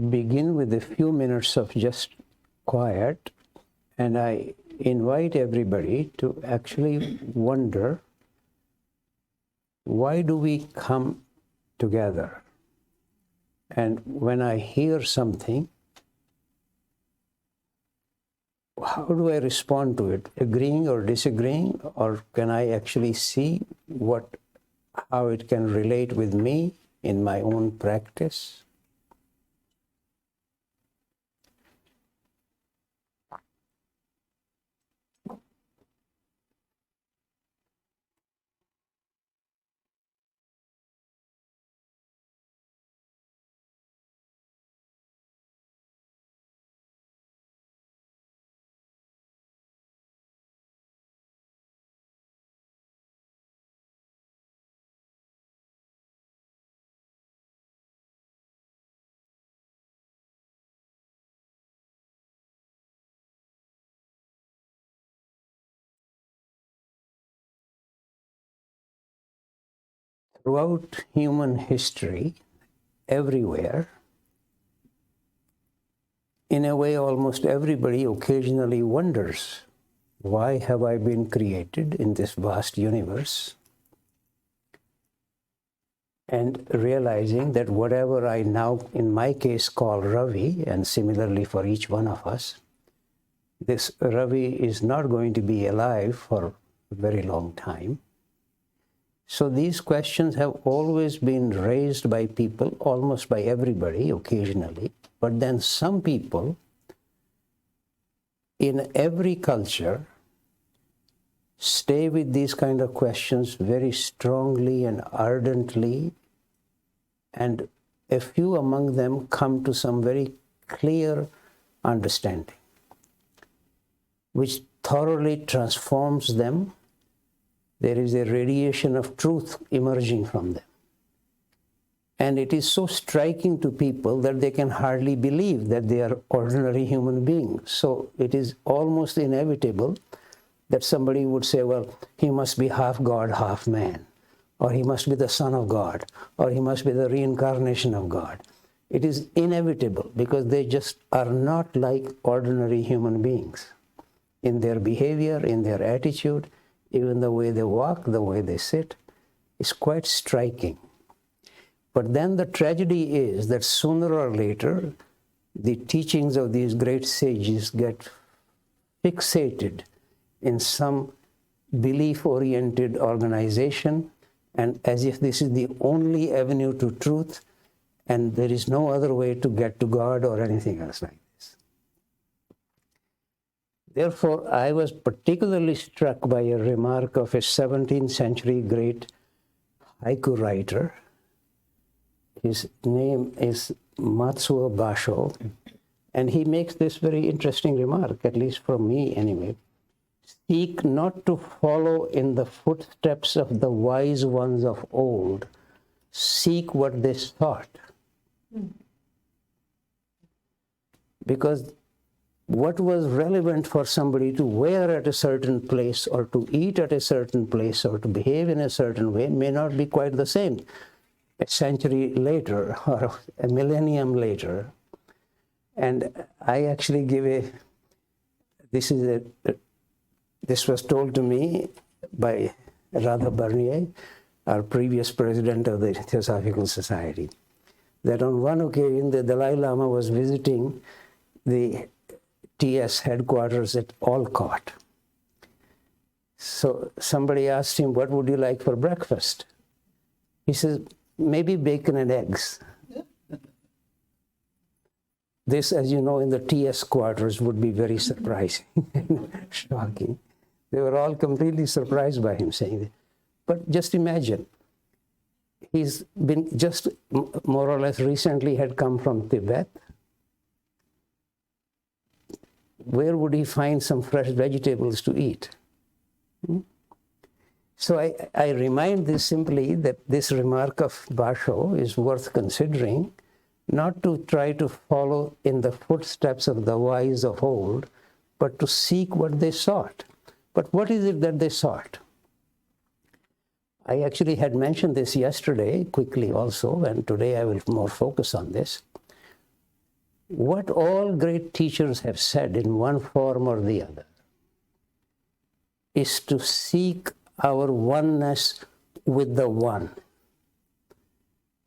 begin with a few minutes of just quiet, and I invite everybody to actually wonder, why do we come together? And when I hear something, how do I respond to it? Agreeing or disagreeing? Or can I actually see how it can relate with me in my own practice? Throughout human history, everywhere, in a way, almost everybody occasionally wonders, why have I been created in this vast universe? And realizing that whatever I now, in my case, call Ravi, and similarly for each one of us, this Ravi is not going to be alive for a very long time. So these questions have always been raised by people, almost by everybody, occasionally. But then some people in every culture stay with these kind of questions very strongly and ardently, and a few among them come to some very clear understanding, which thoroughly transforms them. There is a radiation of truth emerging from them. And it is so striking to people that they can hardly believe that they are ordinary human beings. So it is almost inevitable that somebody would say, well, he must be half God, half man, or he must be the Son of God, or he must be the reincarnation of God. It is inevitable because they just are not like ordinary human beings in their behavior, in their attitude, even the way they walk, the way they sit, is quite striking. But then the tragedy is that sooner or later, the teachings of these great sages get fixated in some belief-oriented organization, and as if this is the only avenue to truth, and there is no other way to get to God or anything else like this. Therefore, I was particularly struck by a remark of a 17th century great haiku writer. His name is Matsuo Basho, and he makes this very interesting remark, at least for me anyway. Seek not to follow in the footsteps of the wise ones of old. Seek what they sought. Because what was relevant for somebody to wear at a certain place, or to eat at a certain place, or to behave in a certain way may not be quite the same a century later or a millennium later. And I actually give this was told to me by Radha Barnier, our previous president of the Theosophical Society, that on one occasion the Dalai Lama was visiting the TS headquarters at Olcott. So somebody asked him, what would you like for breakfast? He says, maybe bacon and eggs. This, as you know, in the TS quarters would be very surprising and shocking. They were all completely surprised by him saying that. But just imagine, he's been just more or less recently had come from Tibet. Where would he find some fresh vegetables to eat? So I remind this simply that this remark of Basho is worth considering, not to try to follow in the footsteps of the wise of old, but to seek what they sought. But what is it that they sought? I actually had mentioned this yesterday quickly also, and today I will more focus on this. What all great teachers have said in one form or the other is to seek our oneness with the one,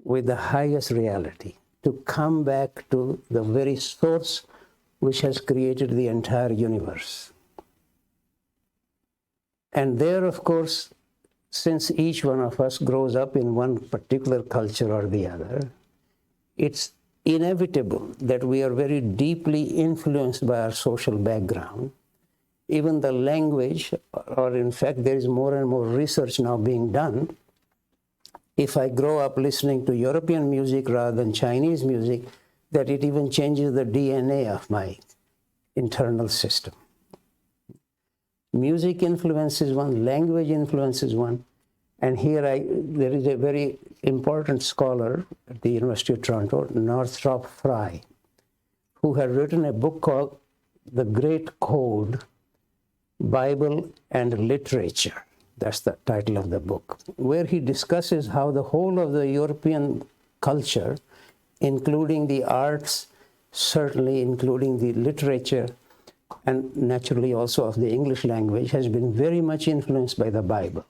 with the highest reality, to come back to the very source which has created the entire universe. And there, of course, since each one of us grows up in one particular culture or the other, it's inevitable that we are very deeply influenced by our social background. Even the language, or in fact, there is more and more research now being done. If I grow up listening to European music rather than Chinese music, that it even changes the DNA of my internal system. Music influences one, language influences one, and here there is a very important scholar at the University of Toronto, Northrop Frye, who had written a book called The Great Code, Bible and Literature. That's the title of the book, where he discusses how the whole of the European culture, including the arts, certainly including the literature, and naturally also of the English language, has been very much influenced by the Bible.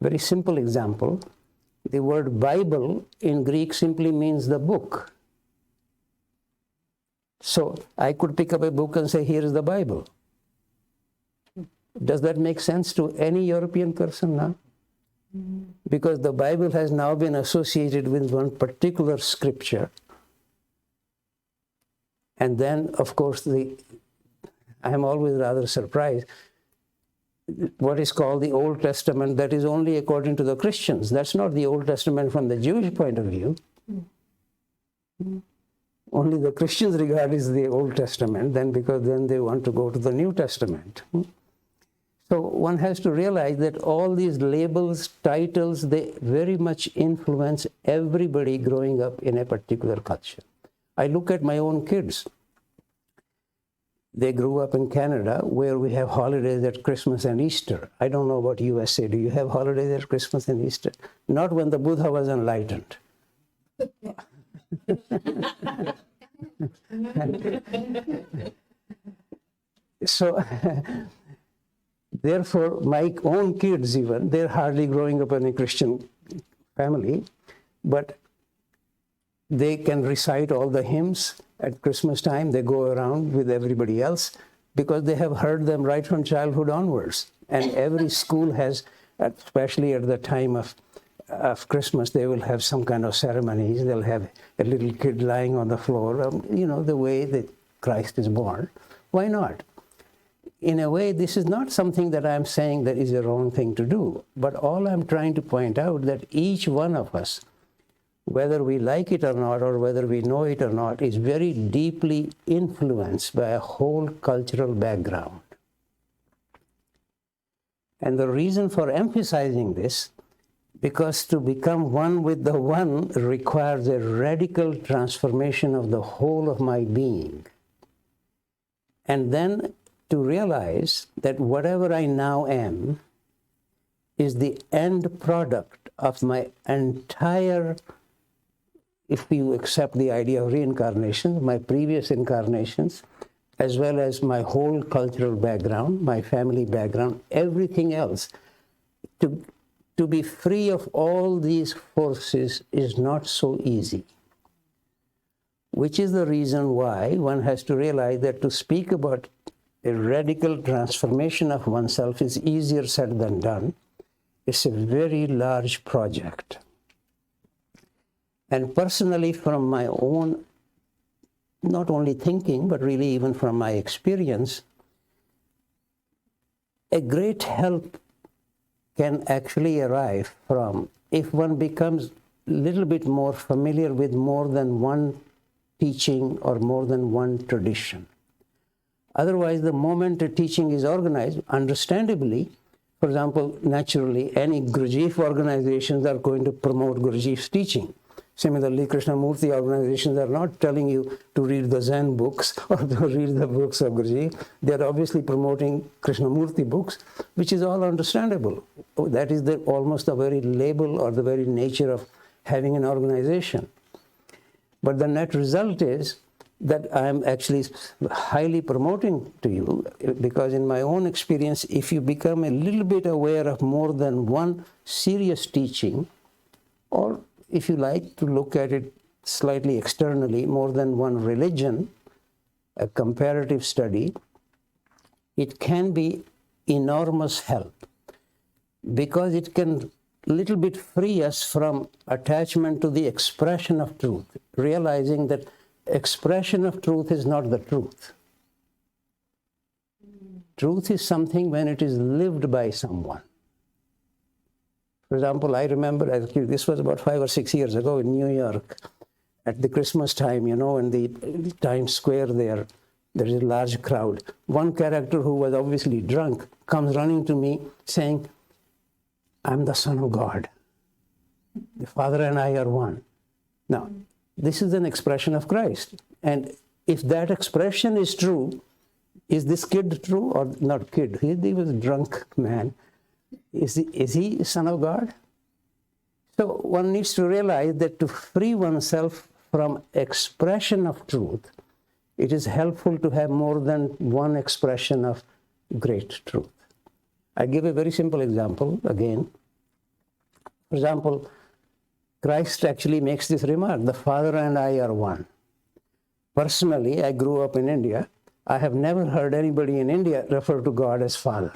Very simple example, the word Bible in Greek simply means the book. So I could pick up a book and say, here is the Bible. Does that make sense to any European person now? Because the Bible has now been associated with one particular scripture. And then, of course, I'm always rather surprised, what is called the Old Testament, that is only according to the Christians. That's not the Old Testament from the Jewish point of view. Only the Christians regard it as the Old Testament, because then they want to go to the New Testament. So one has to realize that all these labels, titles, they very much influence everybody growing up in a particular culture. I look at my own kids. They grew up in Canada, where we have holidays at Christmas and Easter. I don't know about USA. Do you have holidays at Christmas and Easter? Not when the Buddha was enlightened. So, therefore, my own kids even, they're hardly growing up in a Christian family, but they can recite all the hymns at Christmas time. They go around with everybody else because they have heard them right from childhood onwards. And every school has, especially at the time of Christmas, they will have some kind of ceremonies. They'll have a little kid lying on the floor, the way that Christ is born. Why not? In a way, this is not something that I'm saying that is a wrong thing to do. But all I'm trying to point out that each one of us, whether we like it or not, or whether we know it or not, is very deeply influenced by a whole cultural background. And the reason for emphasizing this, because to become one with the one requires a radical transformation of the whole of my being. And then to realize that whatever I now am is the end product of my entire, if you accept the idea of reincarnation, my previous incarnations, as well as my whole cultural background, my family background, everything else. To be free of all these forces is not so easy, which is the reason why one has to realize that to speak about a radical transformation of oneself is easier said than done. It's a very large project. And personally, from my own, not only thinking, but really even from my experience, a great help can actually arrive from if one becomes a little bit more familiar with more than one teaching or more than one tradition. Otherwise, the moment a teaching is organized, understandably, for example, naturally, any Gurdjieff organizations are going to promote Gurdjieff's teaching. Similarly, Krishnamurti organizations are not telling you to read the Zen books or to read the books of Gurdjieff. They're obviously promoting Krishnamurti books, which is all understandable. That is almost the very label or the very nature of having an organization. But the net result is that I am actually highly promoting to you, because in my own experience, if you become a little bit aware of more than one serious teaching, or if you like to look at it slightly externally, more than one religion, a comparative study, it can be enormous help, because it can little bit free us from attachment to the expression of truth, realizing that expression of truth is not the truth. Truth is something when it is lived by someone. For example, I remember, this was about 5 or 6 years ago in New York, at the Christmas time, in the Times Square there is a large crowd. One character who was obviously drunk comes running to me saying, "I'm the Son of God. The Father and I are one." Now, this is an expression of Christ. And if that expression is true, is this kid true or not kid? He was a drunk man. Is he Son of God? So one needs to realize that to free oneself from expression of truth, it is helpful to have more than one expression of great truth. I give a very simple example again. For example, Christ actually makes this remark, "The Father and I are one." Personally, I grew up in India. I have never heard anybody in India refer to God as Father.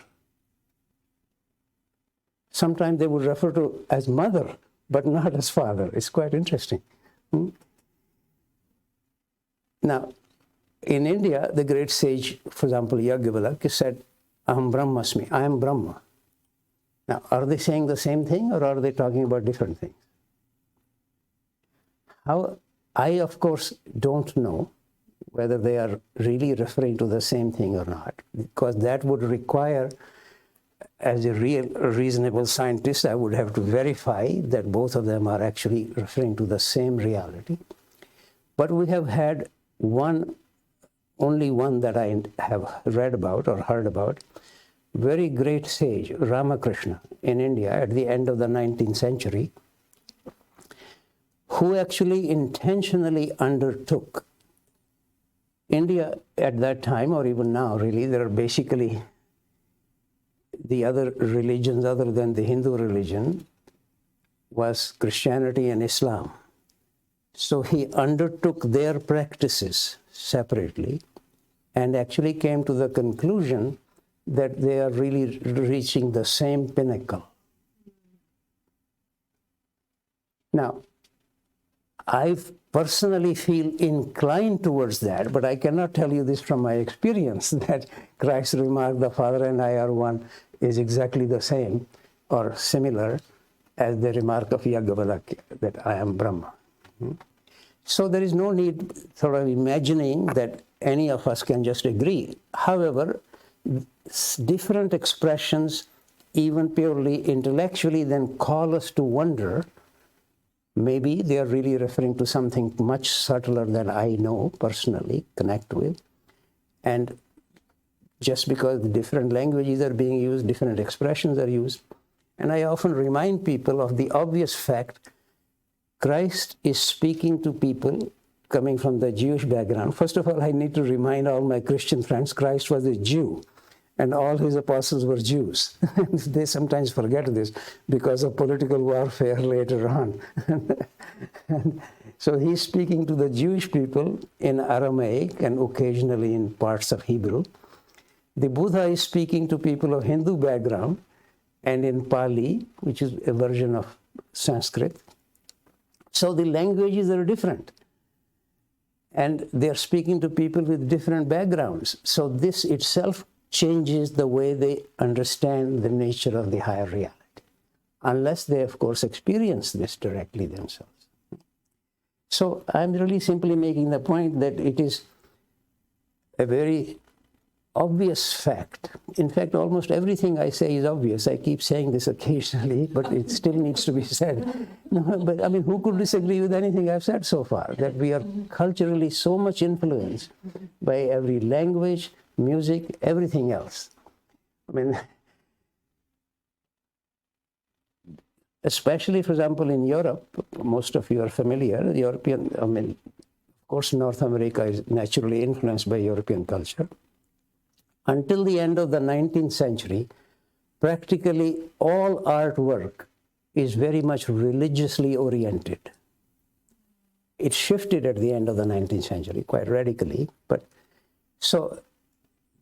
Sometimes they would refer to as Mother, but not as Father. It's quite interesting. Now, in India, the great sage, for example, Yajnavalkya said, "Aham Brahmasmi," I am Brahma. Now, are they saying the same thing, or are they talking about different things? I, of course, don't know whether they are really referring to the same thing or not, because that would require, as a reasonable scientist, I would have to verify that both of them are actually referring to the same reality. But we have had only one that I have read about or heard about, very great sage, Ramakrishna, in India at the end of the 19th century, who actually intentionally undertook. India at that time, or even now really, there are basically the other religions other than the Hindu religion was Christianity and Islam. So he undertook their practices separately and actually came to the conclusion that they are really reaching the same pinnacle. Now, I personally feel inclined towards that, but I cannot tell you this from my experience, that Christ's remark, "The Father and I are one," is exactly the same or similar as the remark of Yajnavalkya, that "I am Brahma." So there is no need sort of imagining that any of us can just agree. However, different expressions, even purely intellectually, then call us to wonder, maybe they are really referring to something much subtler than I know personally, connect with. And just because the different languages are being used, different expressions are used. And I often remind people of the obvious fact, Christ is speaking to people coming from the Jewish background. First of all, I need to remind all my Christian friends, Christ was a Jew, and all his apostles were Jews. They sometimes forget this because of political warfare later on. And so he's speaking to the Jewish people in Aramaic and occasionally in parts of Hebrew. The Buddha is speaking to people of Hindu background and in Pali, which is a version of Sanskrit. So the languages are different. And they're speaking to people with different backgrounds. So this itself changes the way they understand the nature of the higher reality, unless they, of course, experience this directly themselves. So I'm really simply making the point that it is a very obvious fact. In fact, almost everything I say is obvious. I keep saying this occasionally, but it still needs to be said. No, but I mean, who could disagree with anything I've said so far? That we are culturally so much influenced by every language, music, everything else. I mean, especially, for example, in Europe, most of you are familiar, European, course, North America is naturally influenced by European culture. Until the end of the 19th century, practically all artwork is very much religiously oriented. It shifted at the end of the 19th century quite radically, but so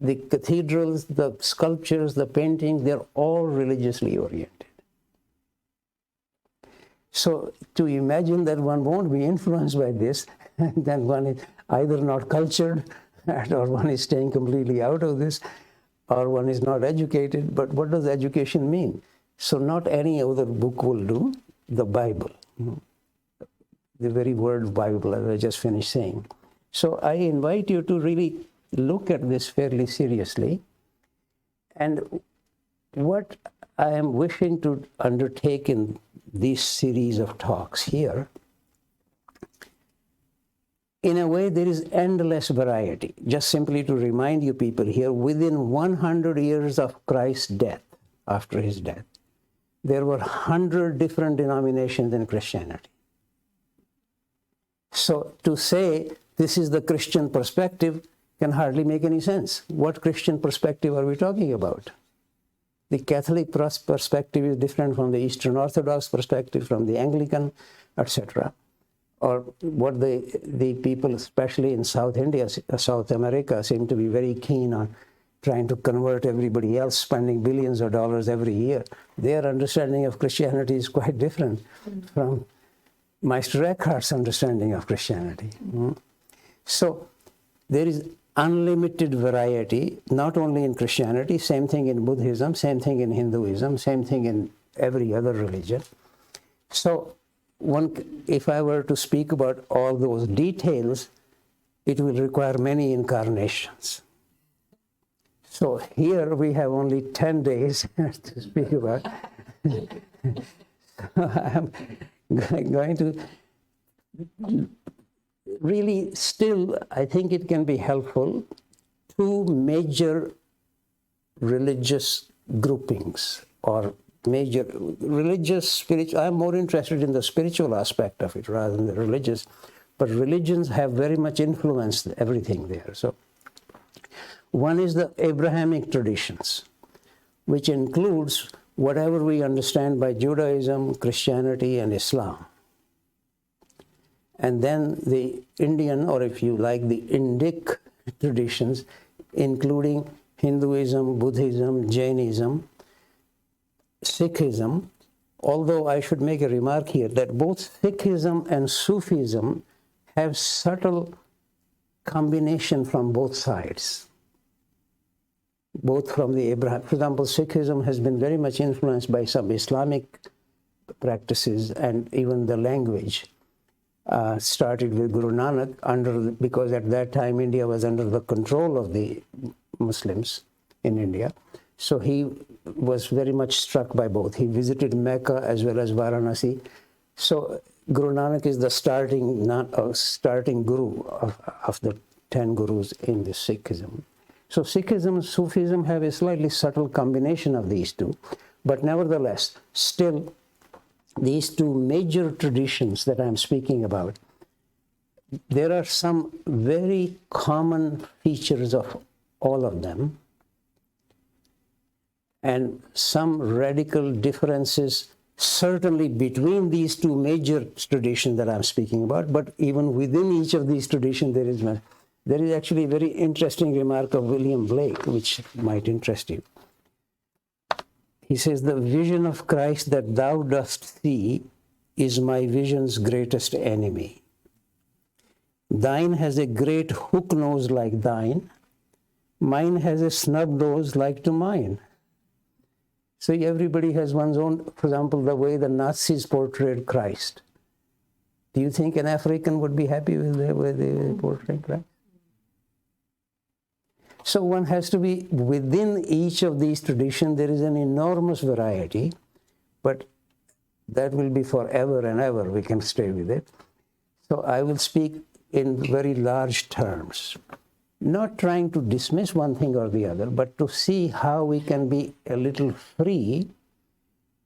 the cathedrals, the sculptures, the painting, they're all religiously oriented. So to imagine that one won't be influenced by this, then one is either not cultured, or one is staying completely out of this, or one is not educated. But what does education mean? So not any other book will do, the Bible. The very word Bible, as I just finished saying. So I invite you to really look at this fairly seriously. And what I am wishing to undertake in this series of talks here, in a way, there is endless variety. Just simply to remind you people here, within 100 years of Christ's death, after his death, there were 100 different denominations in Christianity. So to say this is the Christian perspective can hardly make any sense. What Christian perspective are we talking about? The Catholic perspective is different from the Eastern Orthodox perspective, from the Anglican, etc. Or what the people, especially in South India, South America, seem to be very keen on trying to convert everybody else, spending billions of dollars every year. Their understanding of Christianity is quite different from Meister Eckhart's understanding of Christianity. So there is unlimited variety, not only in Christianity, same thing in Buddhism, same thing in Hinduism, same thing in every other religion. So if I were to speak about all those details, it will require many incarnations. So here we have only 10 days to speak about. I'm going to really still, I think it can be helpful, two major religious groupings or major religious, spiritual. I'm more interested in the spiritual aspect of it rather than the religious, but religions have very much influenced everything there. So one is the Abrahamic traditions, which includes whatever we understand by Judaism, Christianity, and Islam. And then the Indian, or if you like, the Indic traditions, including Hinduism, Buddhism, Jainism, Sikhism, although I should make a remark here that both Sikhism and Sufism have subtle combination from both sides, both from the Abraham. For example, Sikhism has been very much influenced by some Islamic practices and even the language. Started with Guru Nanak because at that time India was under the control of the Muslims in India. So he was very much struck by both. He visited Mecca as well as Varanasi. So Guru Nanak is the starting guru of the 10 gurus in the Sikhism. So Sikhism and Sufism have a slightly subtle combination of these two. But nevertheless, still, these two major traditions that I'm speaking about, there are some very common features of all of them and some radical differences certainly between these two major traditions that I'm speaking about, but even within each of these traditions there is actually a very interesting remark of William Blake, which might interest you. He says, "The vision of Christ that thou dost see is my vision's greatest enemy. Thine has a great hook nose like thine. Mine has a snub nose like to mine." So everybody has one's own, for example, the way the Nazis portrayed Christ. Do you think an African would be happy with the way they portrayed Christ? So one has to be, within each of these traditions, there is an enormous variety, but that will be forever and ever. We can stay with it. So I will speak in very large terms, not trying to dismiss one thing or the other, but to see how we can be a little free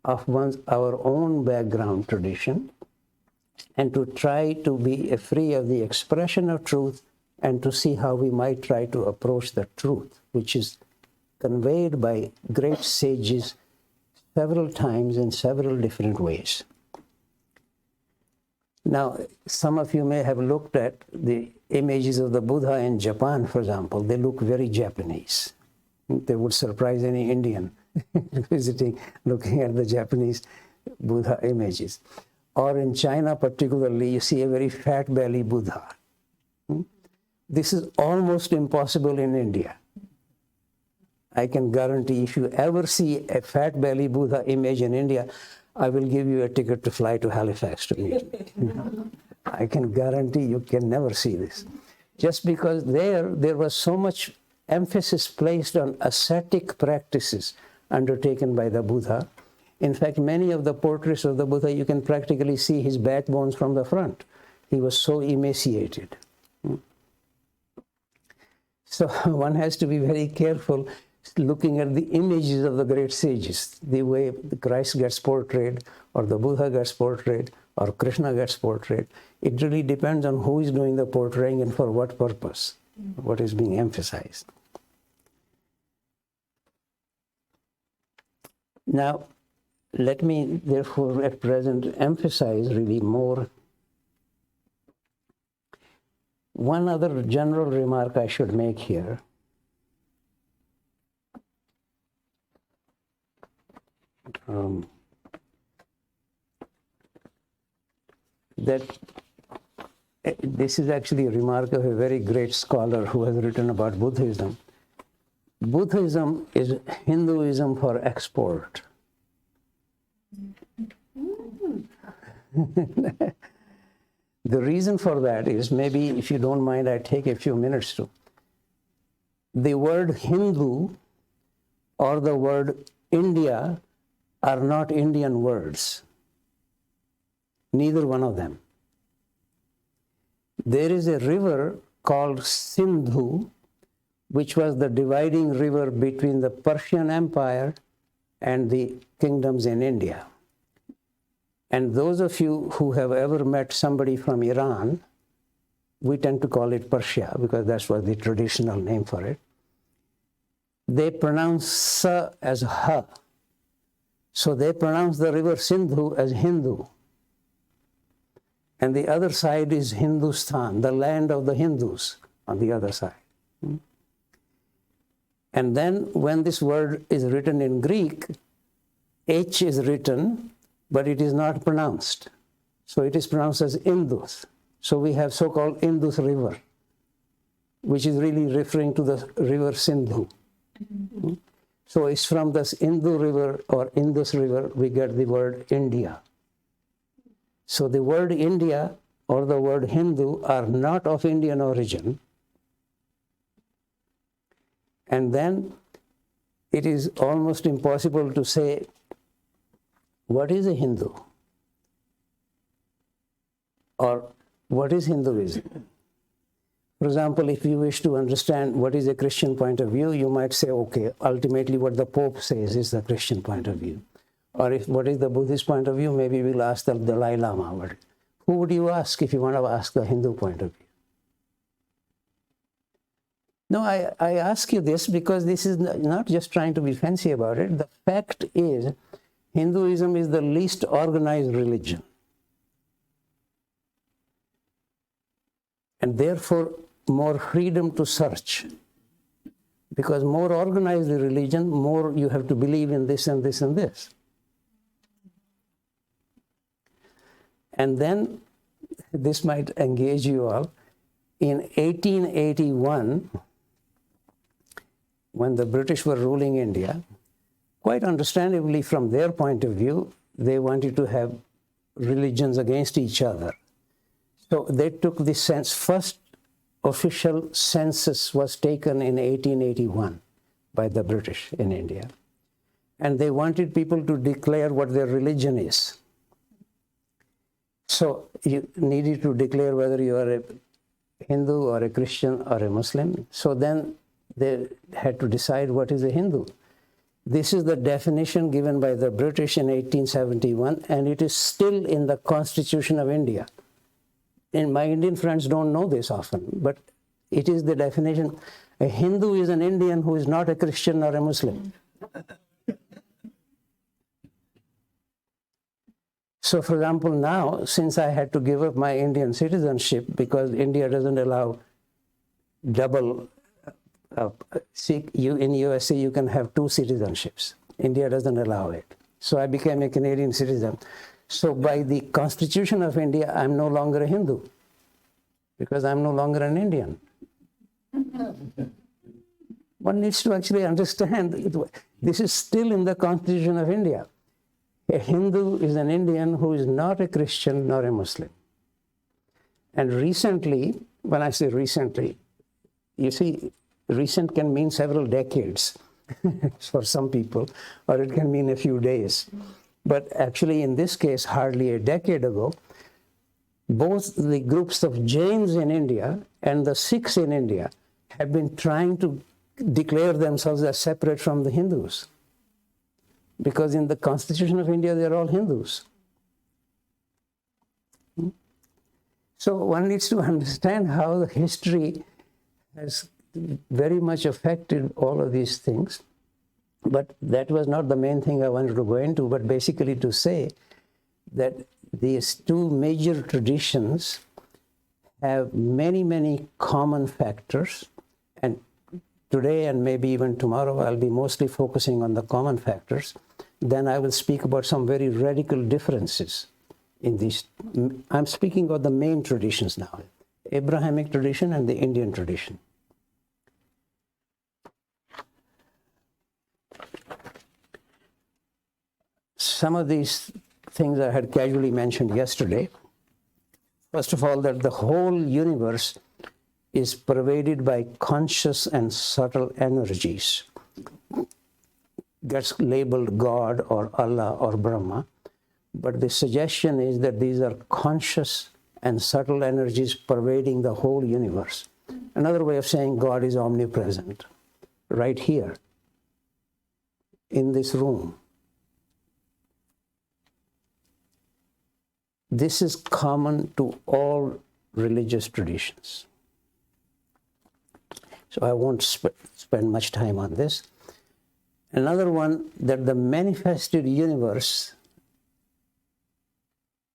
of our own background tradition and to try to be free of the expression of truth and to see how we might try to approach the truth, which is conveyed by great sages several times in several different ways. Now, some of you may have looked at the images of the Buddha in Japan, for example. They look very Japanese. They would surprise any Indian visiting, looking at the Japanese Buddha images. Or in China particularly, you see a very fat belly Buddha. This is almost impossible in India. I can guarantee if you ever see a fat belly Buddha image in India, I will give you a ticket to fly to Halifax to meet me. I can guarantee you can never see this. Just because there was so much emphasis placed on ascetic practices undertaken by the Buddha. In fact, many of the portraits of the Buddha, you can practically see his backbones from the front. He was so emaciated. So one has to be very careful looking at the images of the great sages, the way Christ gets portrayed, or the Buddha gets portrayed, or Krishna gets portrayed. It really depends on who is doing the portraying and for what purpose, what is being emphasized. Now, let me therefore at present emphasize really more. One other general remark I should make here. That this is actually a remark of a very great scholar who has written about Buddhism. Buddhism is Hinduism for export. The reason for that is, maybe if you don't mind, I take a few minutes to. The word Hindu or the word India are not Indian words. Neither one of them. There is a river called Sindhu, which was the dividing river between the Persian Empire and the kingdoms in India. And those of you who have ever met somebody from Iran, we tend to call it Persia because that's what the traditional name for it. They pronounce sa as ha. So they pronounce the river Sindhu as Hindu. And the other side is Hindustan, the land of the Hindus on the other side. And then when this word is written in Greek, H is written, but it is not pronounced. So it is pronounced as Indus. So we have so-called Indus River, which is really referring to the river Sindhu. So it's from this Indus River or Indus River we get the word India. So the word India or the word Hindu are not of Indian origin. And then it is almost impossible to say, what is a Hindu? Or what is Hinduism? For example, if you wish to understand what is a Christian point of view, you might say, okay, ultimately what the Pope says is the Christian point of view. Or if what is the Buddhist point of view, maybe we'll ask the Dalai Lama. Who would you ask if you want to ask the Hindu point of view? No, I ask you this because this is not just trying to be fancy about it. The fact is, Hinduism is the least organized religion. And therefore, more freedom to search. Because more organized the religion, more you have to believe in this and this and this. And then, this might engage you all, in 1881, when the British were ruling India, quite understandably from their point of view, they wanted to have religions against each other. So they took the first official census was taken in 1881 by the British in India. And they wanted people to declare what their religion is. So you needed to declare whether you are a Hindu or a Christian or a Muslim. So then they had to decide what is a Hindu. This is the definition given by the British in 1871, and it is still in the Constitution of India. And my Indian friends don't know this often, but it is the definition. A Hindu is an Indian who is not a Christian or a Muslim. So, for example, now, since I had to give up my Indian citizenship because India doesn't allow double, in USA you can have two citizenships. India doesn't allow it. So I became a Canadian citizen. So by the Constitution of India, I'm no longer a Hindu because I'm no longer an Indian. One needs to actually understand this is still in the Constitution of India. A Hindu is an Indian who is not a Christian nor a Muslim. And recently, when I say recently, you see, recent can mean several decades for some people, or it can mean a few days. But actually, in this case, hardly a decade ago, both the groups of Jains in India and the Sikhs in India have been trying to declare themselves as separate from the Hindus. Because in the Constitution of India, they're all Hindus. So one needs to understand how the history has very much affected all of these things. But that was not the main thing I wanted to go into, but basically to say that these two major traditions have many, many common factors. And today and maybe even tomorrow, I'll be mostly focusing on the common factors. Then I will speak about some very radical differences in these. I'm speaking about the main traditions now, Abrahamic tradition and the Indian tradition. Some of these things I had casually mentioned yesterday. First of all, that the whole universe is pervaded by conscious and subtle energies. Gets labeled God or Allah or Brahma, but the suggestion is that these are conscious and subtle energies pervading the whole universe. Another way of saying God is omnipresent, right here, in this room. This is common to all religious traditions. So I won't spend much time on this. Another one, that the manifested universe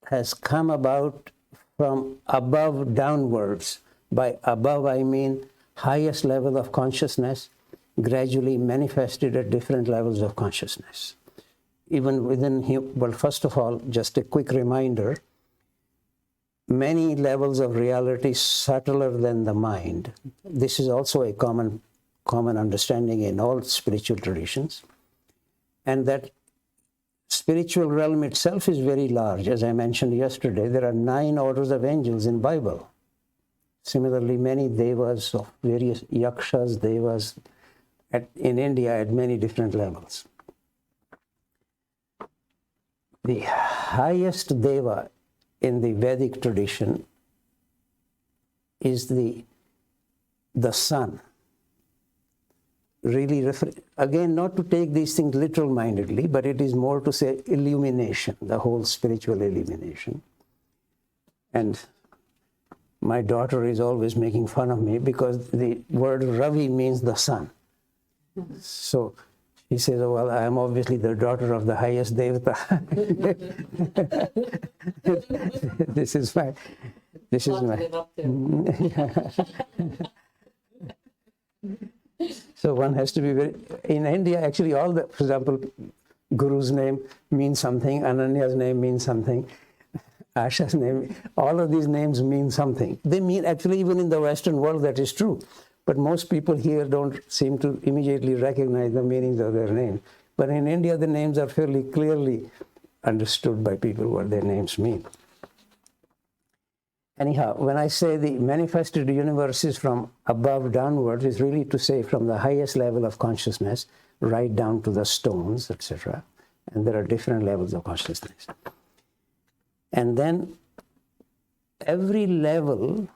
has come about from above downwards. By above, I mean highest level of consciousness, gradually manifested at different levels of consciousness. Even within, well, first of all, just a quick reminder, many levels of reality subtler than the mind. This is also a common understanding in all spiritual traditions. And that spiritual realm itself is very large. As I mentioned yesterday, there are 9 orders of angels in Bible. Similarly, many devas of various yakshas, devas in India at many different levels. The highest deva in the Vedic tradition is the sun. Really, again, not to take these things literal-mindedly, but it is more to say illumination, the whole spiritual illumination. And my daughter is always making fun of me because the word Ravi means the sun. So he says, oh, well, I am obviously the daughter of the highest Devata. This is my. So one has to be very, in India, actually all the, for example, Guru's name means something, Ananya's name means something, Asha's name, all of these names mean something. They mean, actually, even in the Western world, that is true. But most people here don't seem to immediately recognize the meanings of their names. But in India, the names are fairly clearly understood by people what their names mean. Anyhow, when I say the manifested universe is from above downwards, it's really to say from the highest level of consciousness right down to the stones, etc. And there are different levels of consciousness. And then every level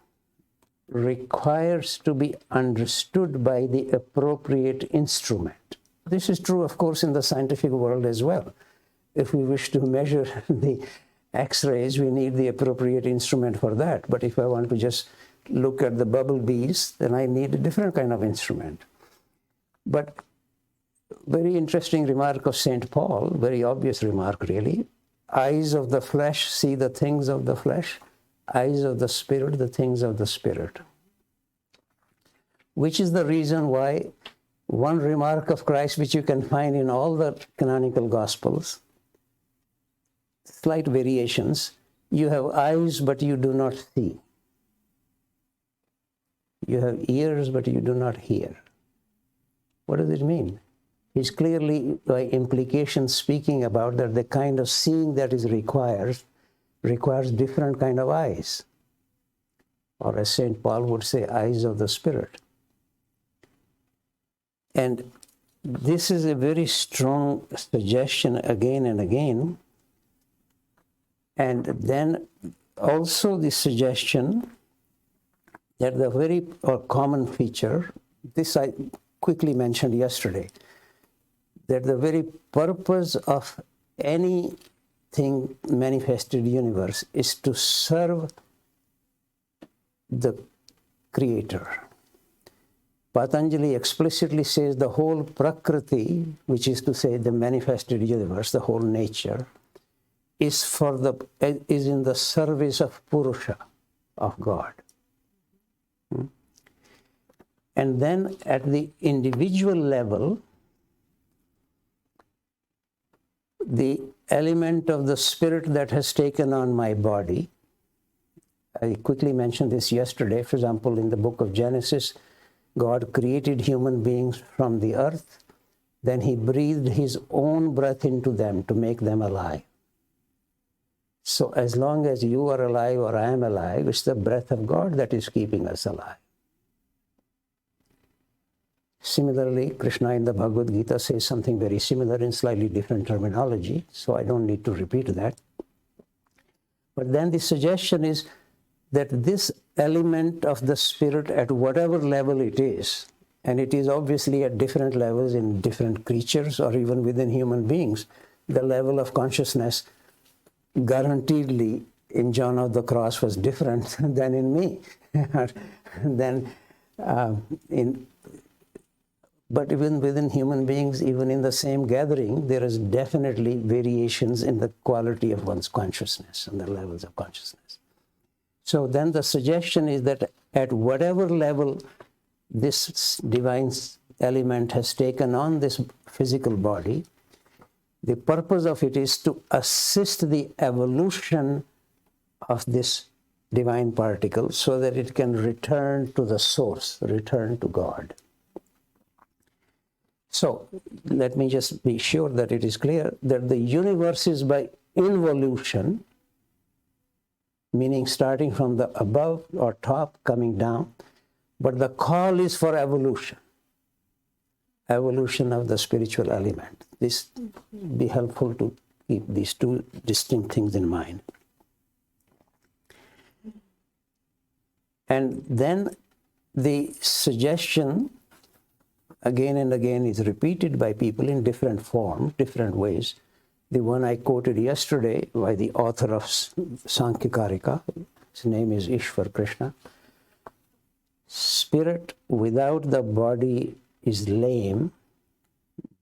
requires to be understood by the appropriate instrument. This is true, of course, in the scientific world as well. If we wish to measure the X-rays, we need the appropriate instrument for that. But if I want to just look at the bumblebees, then I need a different kind of instrument. But very interesting remark of St. Paul, very obvious remark really. Eyes of the flesh see the things of the flesh, eyes of the spirit, the things of the spirit. Which is the reason why one remark of Christ, which you can find in all the canonical Gospels, slight variations, you have eyes but you do not see. You have ears but you do not hear. What does it mean? He's clearly, by implication, speaking about that the kind of seeing that is requires different kind of eyes. Or as St. Paul would say, eyes of the Spirit. And this is a very strong suggestion again and again. And then also the suggestion that the very common feature, this I quickly mentioned yesterday, that the very purpose of anything manifested universe is to serve the Creator. Patanjali explicitly says the whole Prakriti, which is to say the manifested universe, the whole nature, is in the service of Purusha, of God. And then at the individual level, the element of the spirit that has taken on my body, I quickly mentioned this yesterday. For example, in the book of Genesis, God created human beings from the earth, then he breathed his own breath into them to make them alive. So as long as you are alive or I am alive, it's the breath of God that is keeping us alive. Similarly, Krishna in the Bhagavad Gita says something very similar in slightly different terminology, so I don't need to repeat that. But then the suggestion is that this element of the spirit at whatever level it is, and it is obviously at different levels in different creatures or even within human beings, the level of consciousness guaranteedly in John of the Cross was different than in me. But even within human beings, even in the same gathering, there is definitely variations in the quality of one's consciousness and the levels of consciousness. So then the suggestion is that at whatever level this divine element has taken on this physical body, the purpose of it is to assist the evolution of this divine particle so that it can return to the source, return to God. So let me just be sure that it is clear that the universe is by involution, meaning starting from the above or top, coming down, but the call is for evolution, evolution of the spiritual element. This be helpful to keep these two distinct things in mind. And then the suggestion again and again is repeated by people in different form, different ways. The one I quoted yesterday by the author of Sankhya Karika, his name is Ishwar Krishna. Spirit without the body is lame,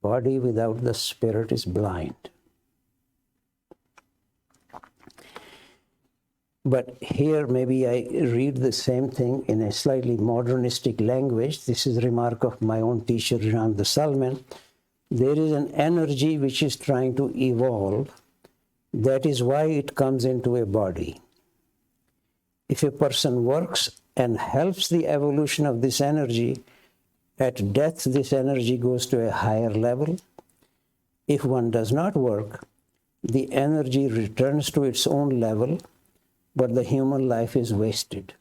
body without the spirit is blind. But here maybe I read the same thing in a slightly modernistic language. This is a remark of my own teacher, Jean de Salmen. There is an energy which is trying to evolve. That is why it comes into a body. If a person works and helps the evolution of this energy, at death this energy goes to a higher level. If one does not work, the energy returns to its own level, but the human life is wasted.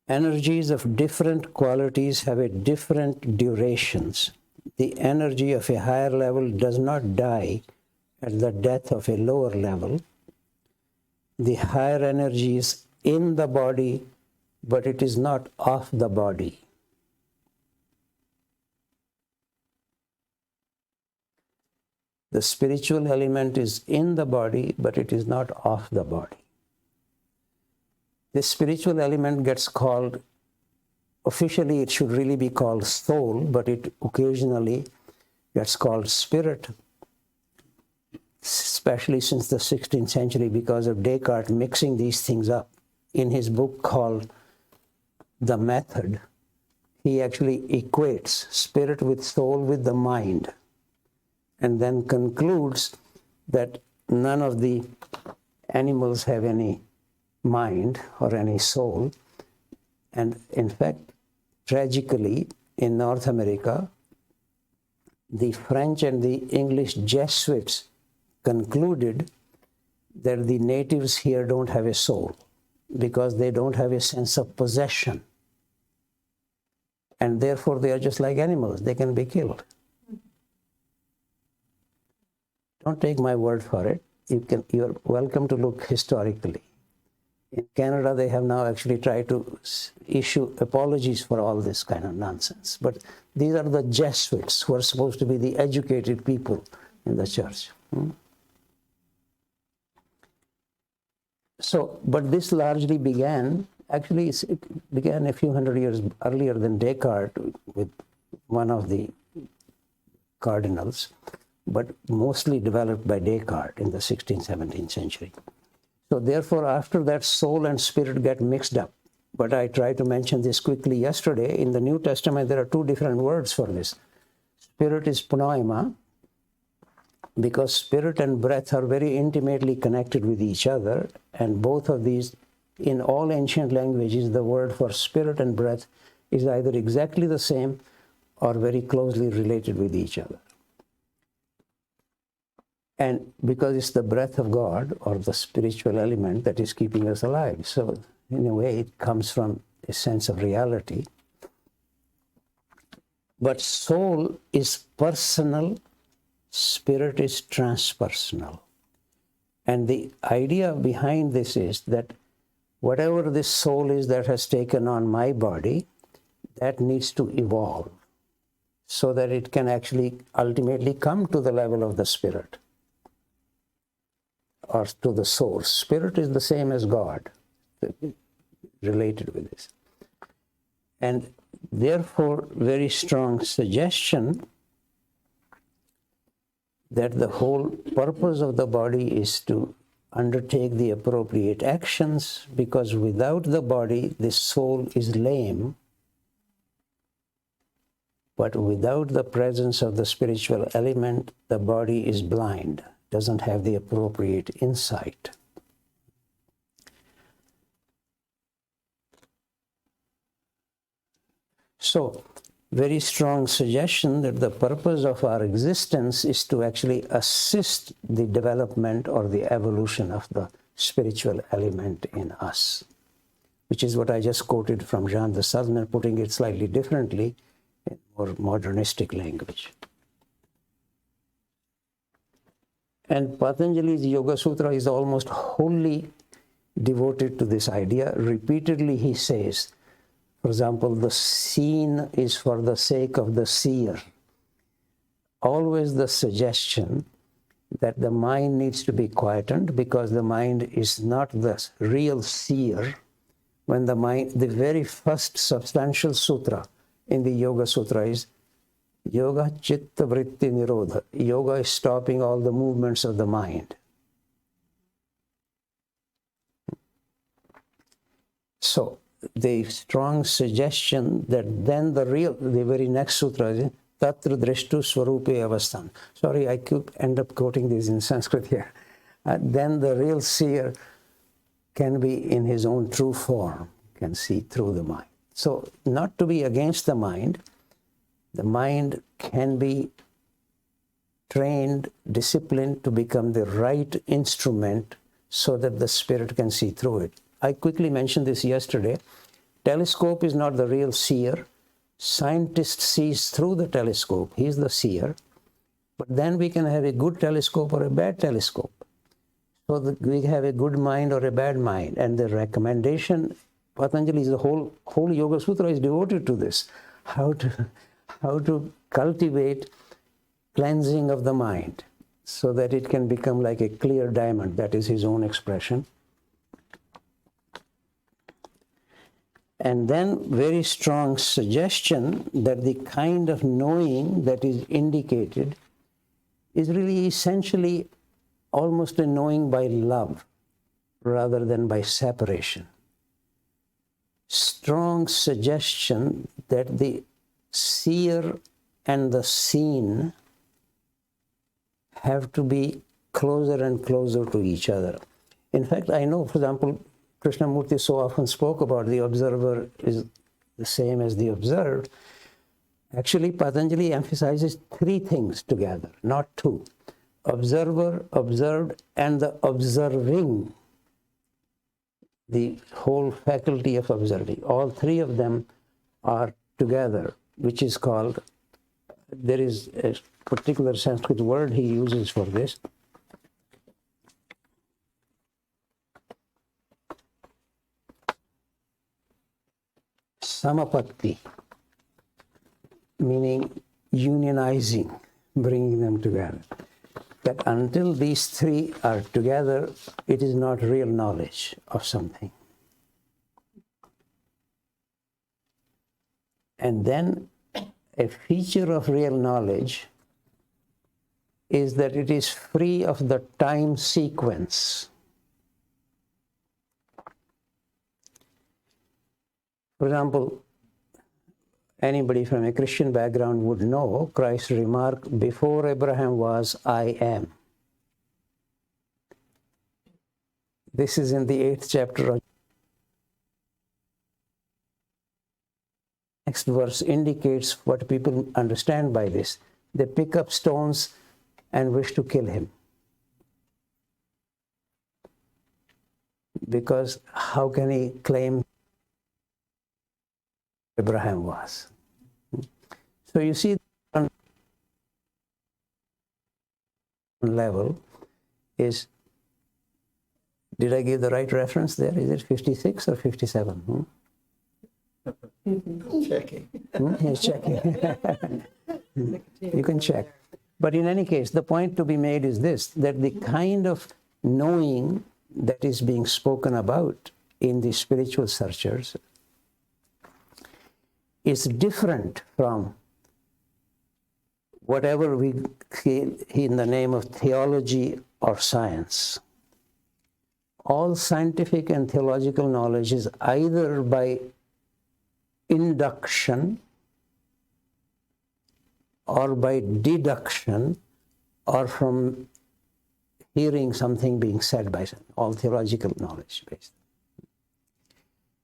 Energies of different qualities have a different durations. The energy of a higher level does not die at the death of a lower level. The higher energies in the body but it is not of the body. The spiritual element is in the body, but it is not of the body. This spiritual element gets called, officially it should really be called soul, but it occasionally gets called spirit, especially since the 16th century because of Descartes mixing these things up. In his book called The Method, he actually equates spirit with soul with the mind, and then concludes that none of the animals have any mind or any soul. And in fact, tragically, in North America, the French and the English Jesuits concluded that the natives here don't have a soul because they don't have a sense of possession. And therefore, they are just like animals. They can be killed. Don't take my word for it. You're welcome to look historically. In Canada, they have now actually tried to issue apologies for all this kind of nonsense. But these are the Jesuits who are supposed to be the educated people in the church. So, but this largely began, actually it began a few hundred years earlier than Descartes with one of the cardinals, but mostly developed by Descartes in the 16th, 17th century. So therefore, after that, soul and spirit get mixed up. But I tried to mention this quickly yesterday. In the New Testament, there are two different words for this. Spirit is pneuma, because spirit and breath are very intimately connected with each other. And both of these, in all ancient languages, the word for spirit and breath is either exactly the same or very closely related with each other. And because it's the breath of God or the spiritual element that is keeping us alive. So in a way, it comes from a sense of reality. But soul is personal, spirit is transpersonal. And the idea behind this is that whatever this soul is that has taken on my body, that needs to evolve so that it can actually ultimately come to the level of the spirit or to the source. Spirit is the same as God, related with this. And therefore, very strong suggestion that the whole purpose of the body is to undertake the appropriate actions, because without the body, the soul is lame. But without the presence of the spiritual element, the body is blind, doesn't have the appropriate insight. So, very strong suggestion that the purpose of our existence is to actually assist the development or the evolution of the spiritual element in us, which is what I just quoted from Jean de Salzmann, putting it slightly differently in more modernistic language. And Patanjali's Yoga Sutra is almost wholly devoted to this idea. Repeatedly he says, for example, the seen is for the sake of the seer. Always the suggestion that the mind needs to be quietened because the mind is not the real seer. When the mind, the very first substantial sutra in the Yoga Sutra is Yoga Chitta Vritti Nirodha. Yoga is stopping all the movements of the mind. So, the strong suggestion that then the very next sutra is Tatra Drishtu Swarupe Avasthan. Sorry, I could end up quoting this in Sanskrit here. Then the real seer can be in his own true form, can see through the mind. So, not to be against the mind can be trained, disciplined to become the right instrument so that the spirit can see through it. I quickly mentioned this yesterday. Telescope is not the real seer. Scientist sees through the telescope. He's the seer. But then we can have a good telescope or a bad telescope. So that we have a good mind or a bad mind. And the recommendation Patanjali's the whole Yoga Sutra is devoted to this. How to cultivate cleansing of the mind so that it can become like a clear diamond. That is his own expression. And then very strong suggestion that the kind of knowing that is indicated is really essentially almost a knowing by love rather than by separation. Strong suggestion that the seer and the seen have to be closer and closer to each other. In fact, I know, for example, Krishnamurti so often spoke about the observer is the same as the observed. Actually, Patanjali emphasizes three things together, not two. Observer, observed, and the observing. The whole faculty of observing. All three of them are together, which is called, there is a particular Sanskrit word he uses for this. Samapatti, meaning unionizing, bringing them together. That until these three are together, it is not real knowledge of something. And then a feature of real knowledge is that it is free of the time sequence. For example, anybody from a Christian background would know Christ's remark, before Abraham was, I am. This is in the 8th chapter of next verse indicates what people understand by this. They pick up stones and wish to kill him. Because how can he claim Abraham was? So you see, on level is, did I give the right reference there? Is it 56 or 57? Checking. He's checking. You can check. But in any case, the point to be made is this, that the kind of knowing that is being spoken about in the spiritual searchers is different from whatever we feel in the name of theology or science. All scientific and theological knowledge is either by induction or by deduction or from hearing something being said by someone. All theological knowledge based.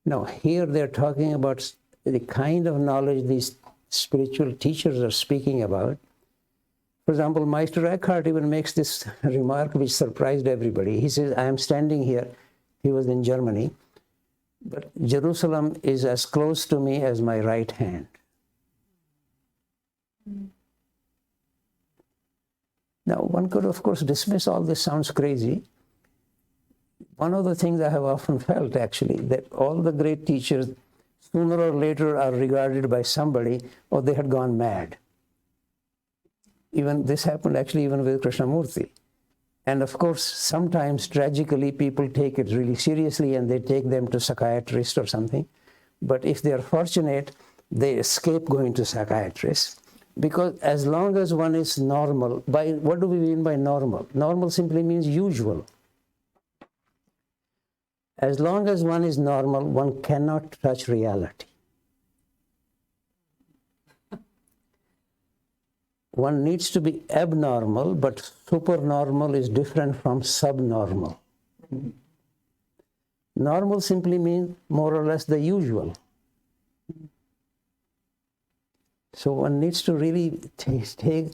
Now, here they're talking about the kind of knowledge these spiritual teachers are speaking about. For example, Meister Eckhart even makes this remark which surprised everybody. He says, I am standing here, he was in Germany, but Jerusalem is as close to me as my right hand. Now, one could, of course, dismiss all this sounds crazy. One of the things I have often felt, actually, that all the great teachers, sooner or later, are regarded by somebody, or they had gone mad. Even this happened, actually, even with Krishnamurti. And of course, sometimes, tragically, people take it really seriously and they take them to psychiatrists or something. But if they are fortunate, they escape going to psychiatrists. Because as long as one is normal, by what do we mean by normal? Normal simply means usual. As long as one is normal, one cannot touch reality. One needs to be abnormal, but supernormal is different from subnormal. Normal simply means more or less the usual. So one needs to really take,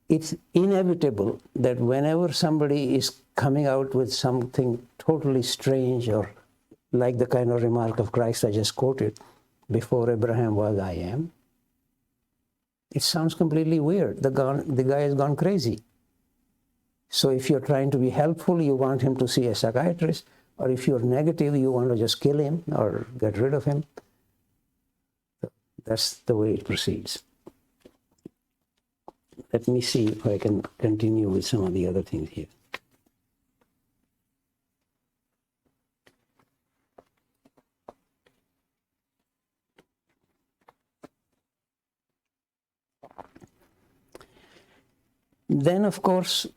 it's inevitable that whenever somebody is coming out with something totally strange, or like the kind of remark of Christ I just quoted, before Abraham was, I am, it sounds completely weird. The guy has gone crazy. So if you're trying to be helpful, you want him to see a psychiatrist. Or if you're negative, you want to just kill him or get rid of him. That's the way it proceeds. Let me see if I can continue with some of the other things here. Then, of course,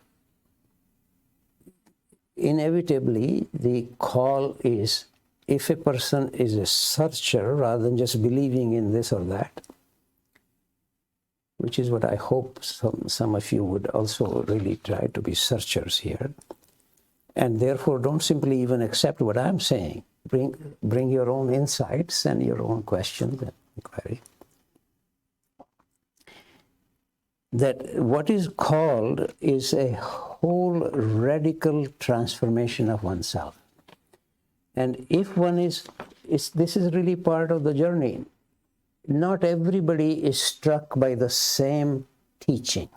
inevitably, the call is, if a person is a searcher rather than just believing in this or that, which is what I hope some of you would also really try to be searchers here, and therefore don't simply even accept what I'm saying. Bring your own insights and your own questions and inquiry. That what is called is a whole radical transformation of oneself. And if one this is really part of the journey. Not everybody is struck by the same teaching,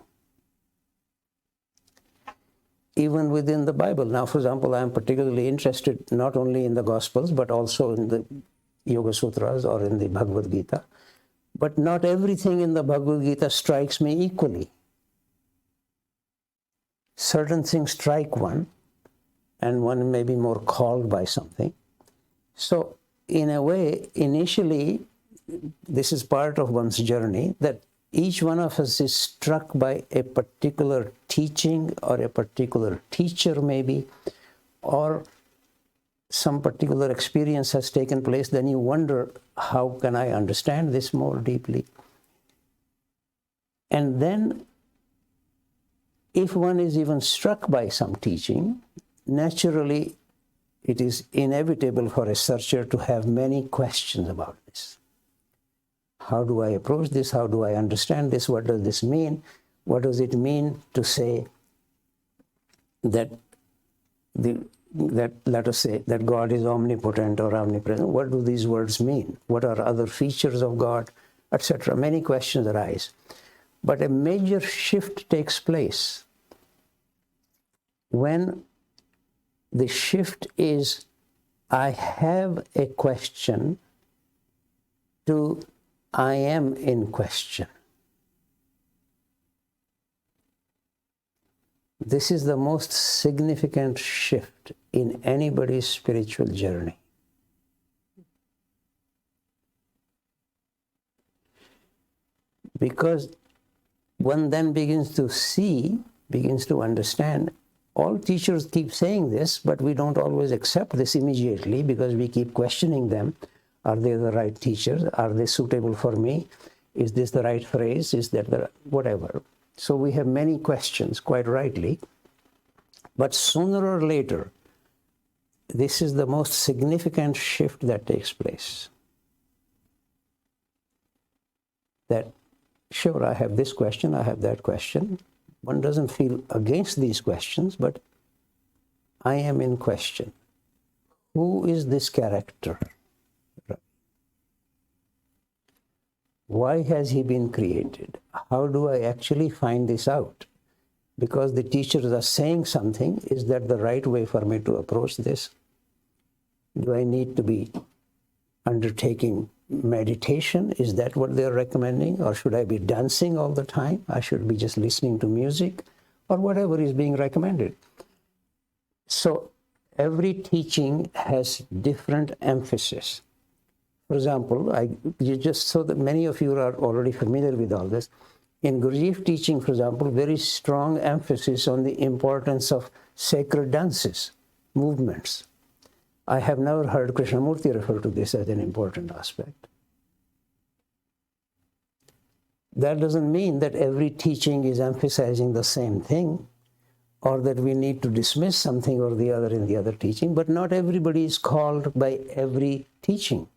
even within the Bible. Now, for example, I am particularly interested not only in the Gospels, but also in the Yoga Sutras or in the Bhagavad Gita. But not everything in the Bhagavad Gita strikes me equally. Certain things strike one, and one may be more called by something. So, in a way, initially, this is part of one's journey, that each one of us is struck by a particular teaching or a particular teacher maybe, or some particular experience has taken place. Then you wonder, how can I understand this more deeply? And then, if one is even struck by some teaching, naturally it is inevitable for a searcher to have many questions about this. How do I approach this? How do I understand this? What does this mean? What does it mean to say that let us say that God is omnipotent or omnipresent? What do these words mean? What are other features of God, etc.? Many questions arise. But a major shift takes place when the shift is, I have a question, to I am in question. This is the most significant shift in anybody's spiritual journey. Because one then begins to see, begins to understand. All teachers keep saying this, but we don't always accept this immediately because we keep questioning them. Are they the right teachers? Are they suitable for me? Is this the right phrase? Is that the whatever? So we have many questions, quite rightly. But sooner or later, this is the most significant shift that takes place. That, sure, I have this question, I have that question. One doesn't feel against these questions, but I am in question. Who is this character? Why has he been created? How do I actually find this out? Because the teachers are saying something, is that the right way for me to approach this? Do I need to be undertaking meditation? Is that what they're recommending? Or should I be dancing all the time? I should be just listening to music, or whatever is being recommended. So every teaching has different emphasis. For example, just so that many of you are already familiar with all this, in Gurdjieff teaching, for example, very strong emphasis on the importance of sacred dances, movements. I have never heard Krishnamurti refer to this as an important aspect. That doesn't mean that every teaching is emphasizing the same thing, or that we need to dismiss something or the other in the other teaching, but not everybody is called by every teaching.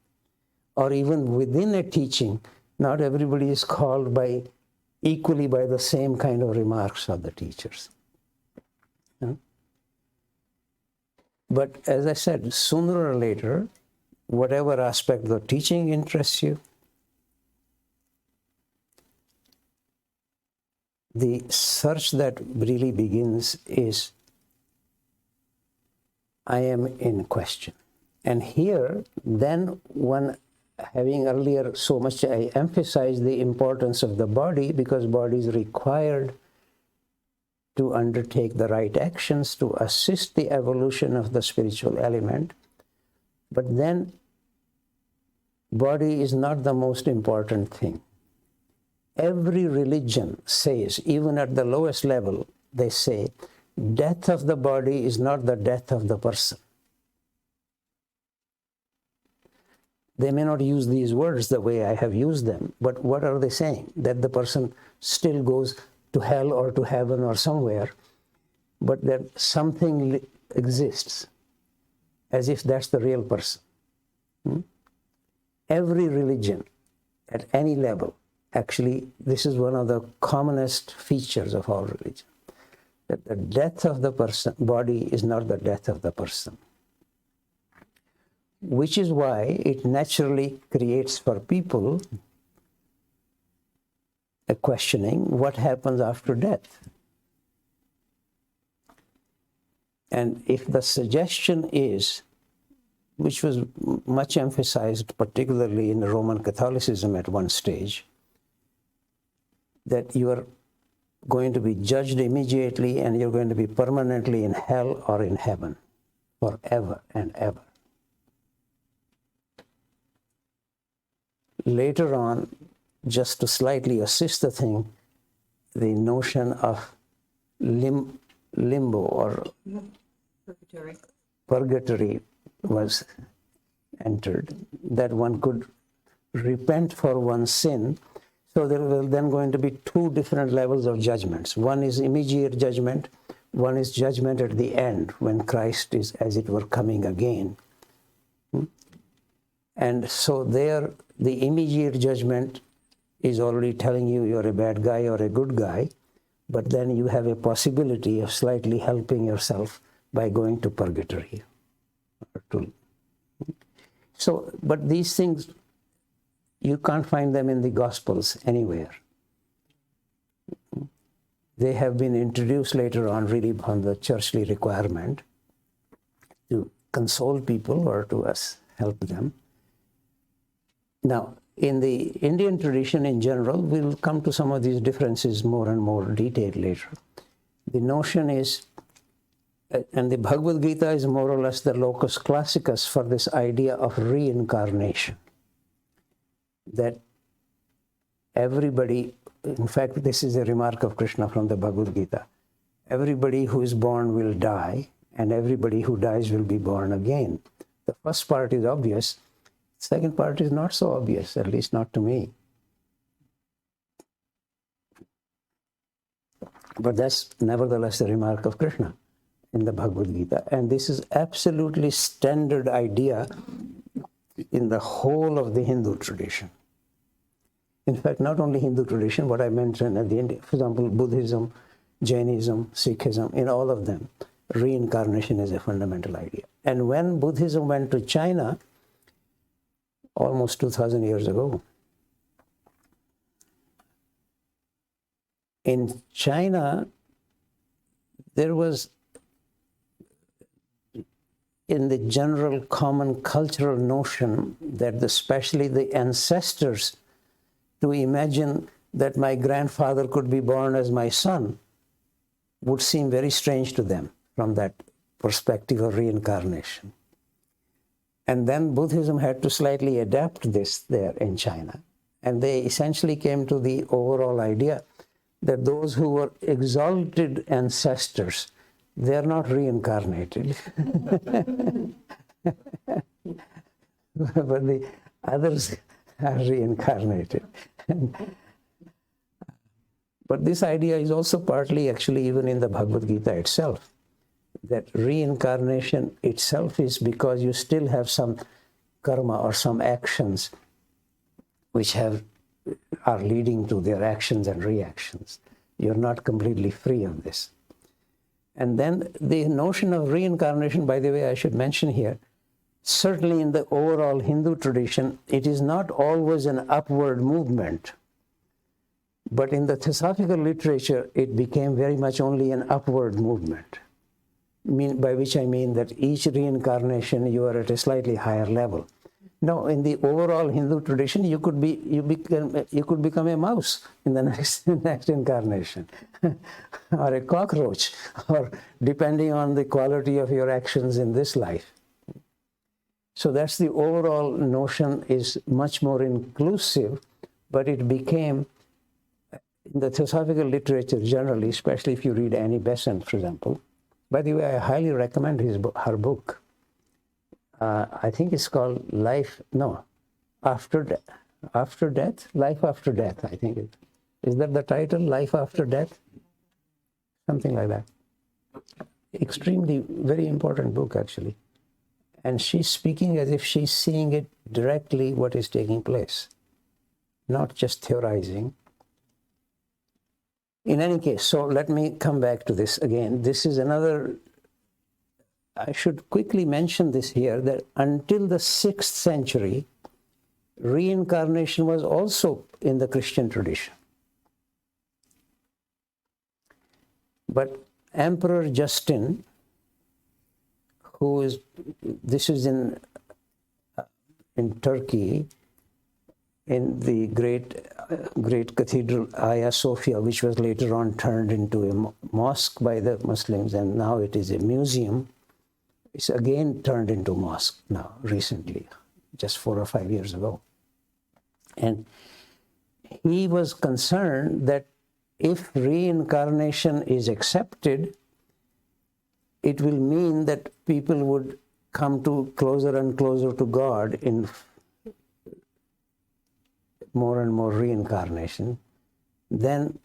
Or even within a teaching, not everybody is called equally by the same kind of remarks of the teachers. Yeah? But as I said, sooner or later, whatever aspect of the teaching interests you, the search that really begins is, I am in question. And here, then one, having earlier so much I emphasized the importance of the body, because body is required to undertake the right actions to assist the evolution of the spiritual element. But then body is not the most important thing. Every religion says, even at the lowest level, they say, death of the body is not the death of the person. They may not use these words the way I have used them, but what are they saying? That the person still goes to hell or to heaven or somewhere, but that something exists, as if that's the real person. Every religion at any level, actually, this is one of the commonest features of all religion, that the death of the person, body is not the death of the person. Which is why it naturally creates for people a questioning, what happens after death? And if the suggestion is, which was much emphasized particularly in Roman Catholicism at one stage, that you are going to be judged immediately and you're going to be permanently in hell or in heaven forever and ever. Later on, just to slightly assist the thing, the notion of limbo or purgatory was entered, that one could repent for one's sin. So there will then going to be two different levels of judgments. One is immediate judgment, one is judgment at the end, when Christ is, as it were, coming again. And so there, the immediate judgment is already telling you you're a bad guy or a good guy, but then you have a possibility of slightly helping yourself by going to purgatory. So, but these things, you can't find them in the Gospels anywhere. They have been introduced later on, really on the churchly requirement to console people or to us help them. Now, in the Indian tradition in general, we'll come to some of these differences more and more detailed later. The notion is, and the Bhagavad Gita is more or less the locus classicus for this idea of reincarnation. That everybody, in fact, this is a remark of Krishna from the Bhagavad Gita, everybody who is born will die, and everybody who dies will be born again. The first part is obvious. Second part is not so obvious, at least not to me. But that's nevertheless the remark of Krishna in the Bhagavad Gita. And this is absolutely standard idea in the whole of the Hindu tradition. In fact, not only Hindu tradition, what I mentioned at the end, for example, Buddhism, Jainism, Sikhism, in all of them, reincarnation is a fundamental idea. And when Buddhism went to China, almost 2,000 years ago, in China, there was, in the general common cultural notion that especially the ancestors, to imagine that my grandfather could be born as my son would seem very strange to them from that perspective of reincarnation. And then Buddhism had to slightly adapt this there in China. And they essentially came to the overall idea that those who were exalted ancestors, they're not reincarnated. But the others are reincarnated. But this idea is also partly actually even in the Bhagavad Gita itself, that reincarnation itself is because you still have some karma or some actions which are leading to their actions and reactions. You're not completely free of this. And then the notion of reincarnation, by the way, I should mention here, certainly in the overall Hindu tradition, it is not always an upward movement. But in the Theosophical literature, it became very much only an upward movement. by which I mean that each reincarnation you are at a slightly higher level. No, in the overall Hindu tradition, you could become a mouse in the next incarnation, or a cockroach, or depending on the quality of your actions in this life. So that's the overall notion is much more inclusive, but it became, in the theosophical literature generally, especially if you read Annie Besant, for example. By the way, I highly recommend her book. I think it's called Life After Death, Life After Death, I think. Is that the title, Life After Death? Something like that. Extremely, very important book, actually. And she's speaking as if she's seeing it directly what is taking place, not just theorizing. In any case, so let me come back to this again. This is another, I should quickly mention this here, that until the 6th century, reincarnation was also in the Christian tradition. But Emperor Justin, this is in Turkey, in the great cathedral Hagia Sophia, which was later on turned into a mosque by the Muslims, and now it is a museum. It's again turned into mosque now, recently, just 4 or 5 years ago. And he was concerned that if reincarnation is accepted, it will mean that people would come to closer and closer to God in more and more reincarnation. Then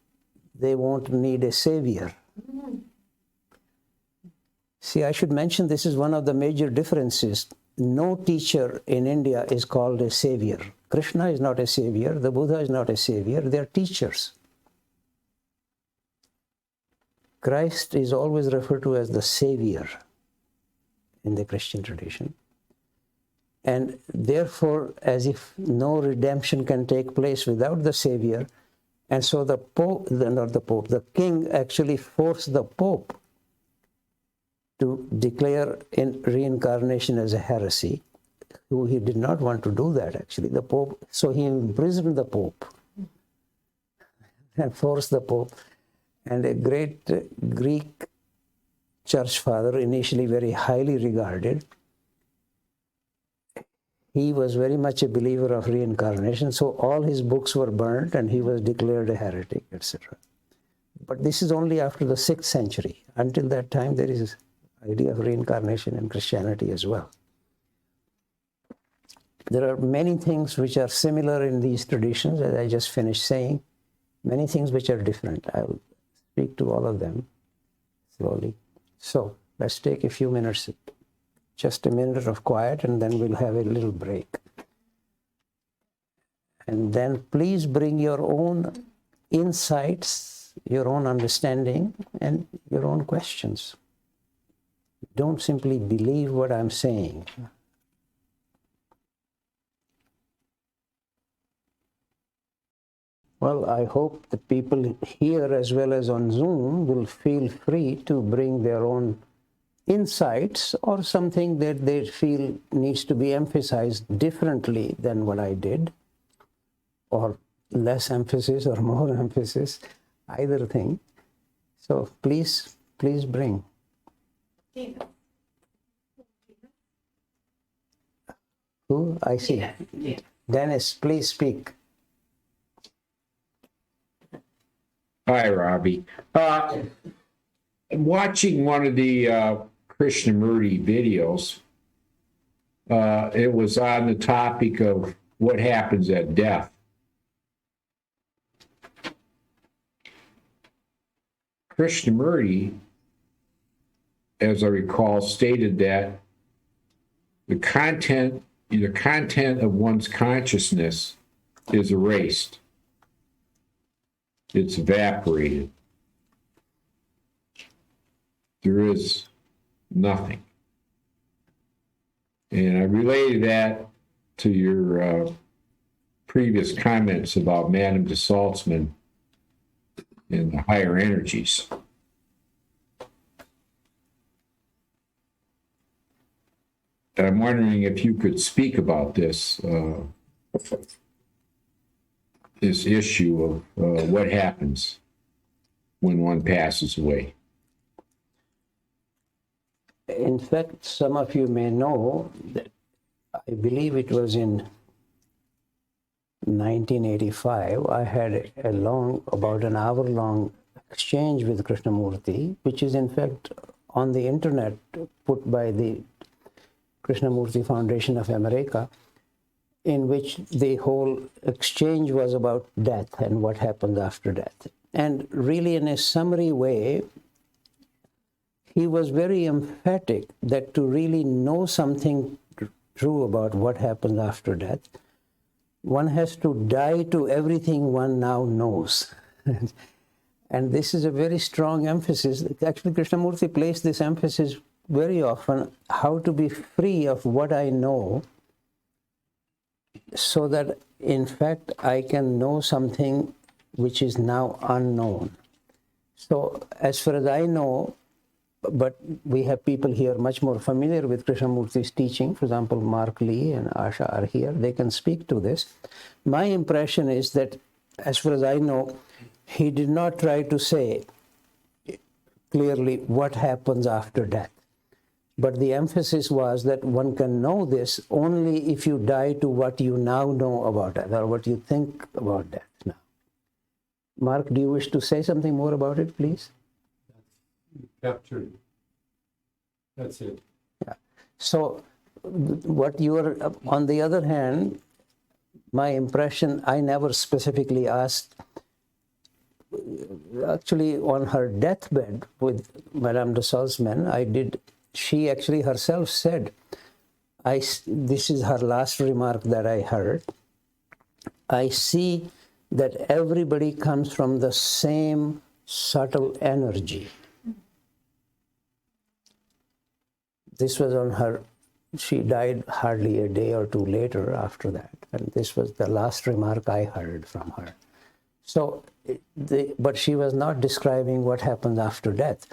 they won't need a savior. See, I should mention this is one of the major differences. No teacher in India is called a savior. Krishna is not a savior. The Buddha is not a savior. They are teachers. Christ is always referred to as the savior in the Christian tradition. And therefore, as if no redemption can take place without the savior, and so the Pope, not the Pope, the king actually forced the Pope to declare in reincarnation as a heresy, who he did not want to do that, actually. The Pope, so he imprisoned the Pope and forced the Pope. And a great Greek church father, initially very highly regarded, he was very much a believer of reincarnation, so all his books were burnt and he was declared a heretic, etc. But this is only after the 6th century. Until that time, there is idea of reincarnation in Christianity as well. There are many things which are similar in these traditions, as I just finished saying, many things which are different. I'll speak to all of them slowly. So let's take a few minutes, just a minute of quiet, and then we'll have a little break. And then please bring your own insights, your own understanding, and your own questions. Don't simply believe what I'm saying. Well, I hope the people here as well as on Zoom will feel free to bring their own insights or something that they feel needs to be emphasized differently than what I did, or less emphasis or more emphasis, either thing. So please bring. Who? I see. Yeah. Dennis, please speak. Hi, Robbie. Watching one of the Krishnamurti videos, it was on the topic of what happens at death. Krishnamurti, as I recall, stated that the content of one's consciousness is erased. It's evaporated. There is nothing. And I related that to your previous comments about Madame de Saltzman and the higher energies. I'm wondering if you could speak about this this issue of what happens when one passes away. In fact, some of you may know that I believe it was in 1985, I had a long, about an hour-long exchange with Krishnamurti, which is in fact on the internet, put by the Krishnamurti Foundation of America, in which the whole exchange was about death and what happens after death. And really, in a summary way, he was very emphatic that to really know something true about what happens after death, one has to die to everything one now knows. And this is a very strong emphasis. Actually, Krishnamurti placed this emphasis very often, how to be free of what I know, so that, in fact, I can know something which is now unknown. So, as far as I know, but we have people here much more familiar with Krishnamurti's teaching. For example, Mark Lee and Asha are here. They can speak to this. My impression is that, as far as I know, he did not try to say clearly what happens after death. But the emphasis was that one can know this only if you die to what you now know about death, or what you think about death now. Mark, do you wish to say something more about it, please? Captured. That's it. Yeah. So, what you are, on the other hand, my impression, I never specifically asked. Actually, on her deathbed with Madame de Salzmann, I did. She actually herself said, this is her last remark that I heard, I see that everybody comes from the same subtle energy. This was on her, she died hardly a day or two later after that. And this was the last remark I heard from her. So, but she was not describing what happens after death.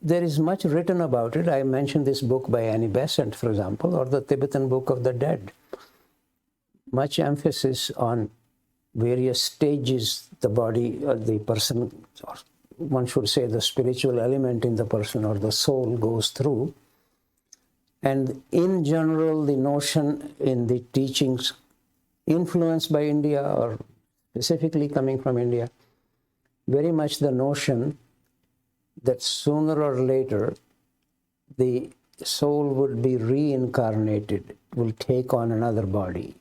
There is much written about it. I mentioned this book by Annie Besant, for example, or the Tibetan Book of the Dead. Much emphasis on various stages the body, or the person, or one should say the spiritual element in the person or the soul goes through. And in general, the notion in the teachings influenced by India, or specifically coming from India, very much the notion that sooner or later the soul would be reincarnated, will take on another body.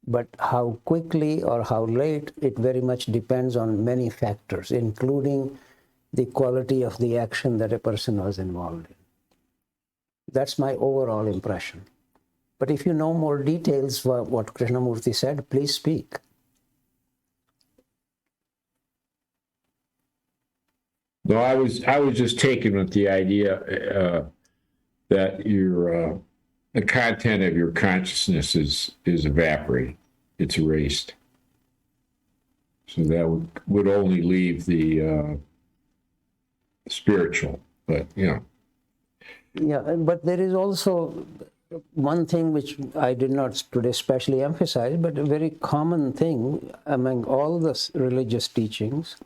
But how quickly or how late, it very much depends on many factors, including the quality of the action that a person was involved in. That's my overall impression. But if you know more details what Krishnamurti said, please speak. No, I was just taken with the idea that your the content of your consciousness is evaporating. It's erased. So that would only leave the spiritual, but you know. Yeah, but there is also one thing which I did not today especially emphasize, but a very common thing among all the religious teachings,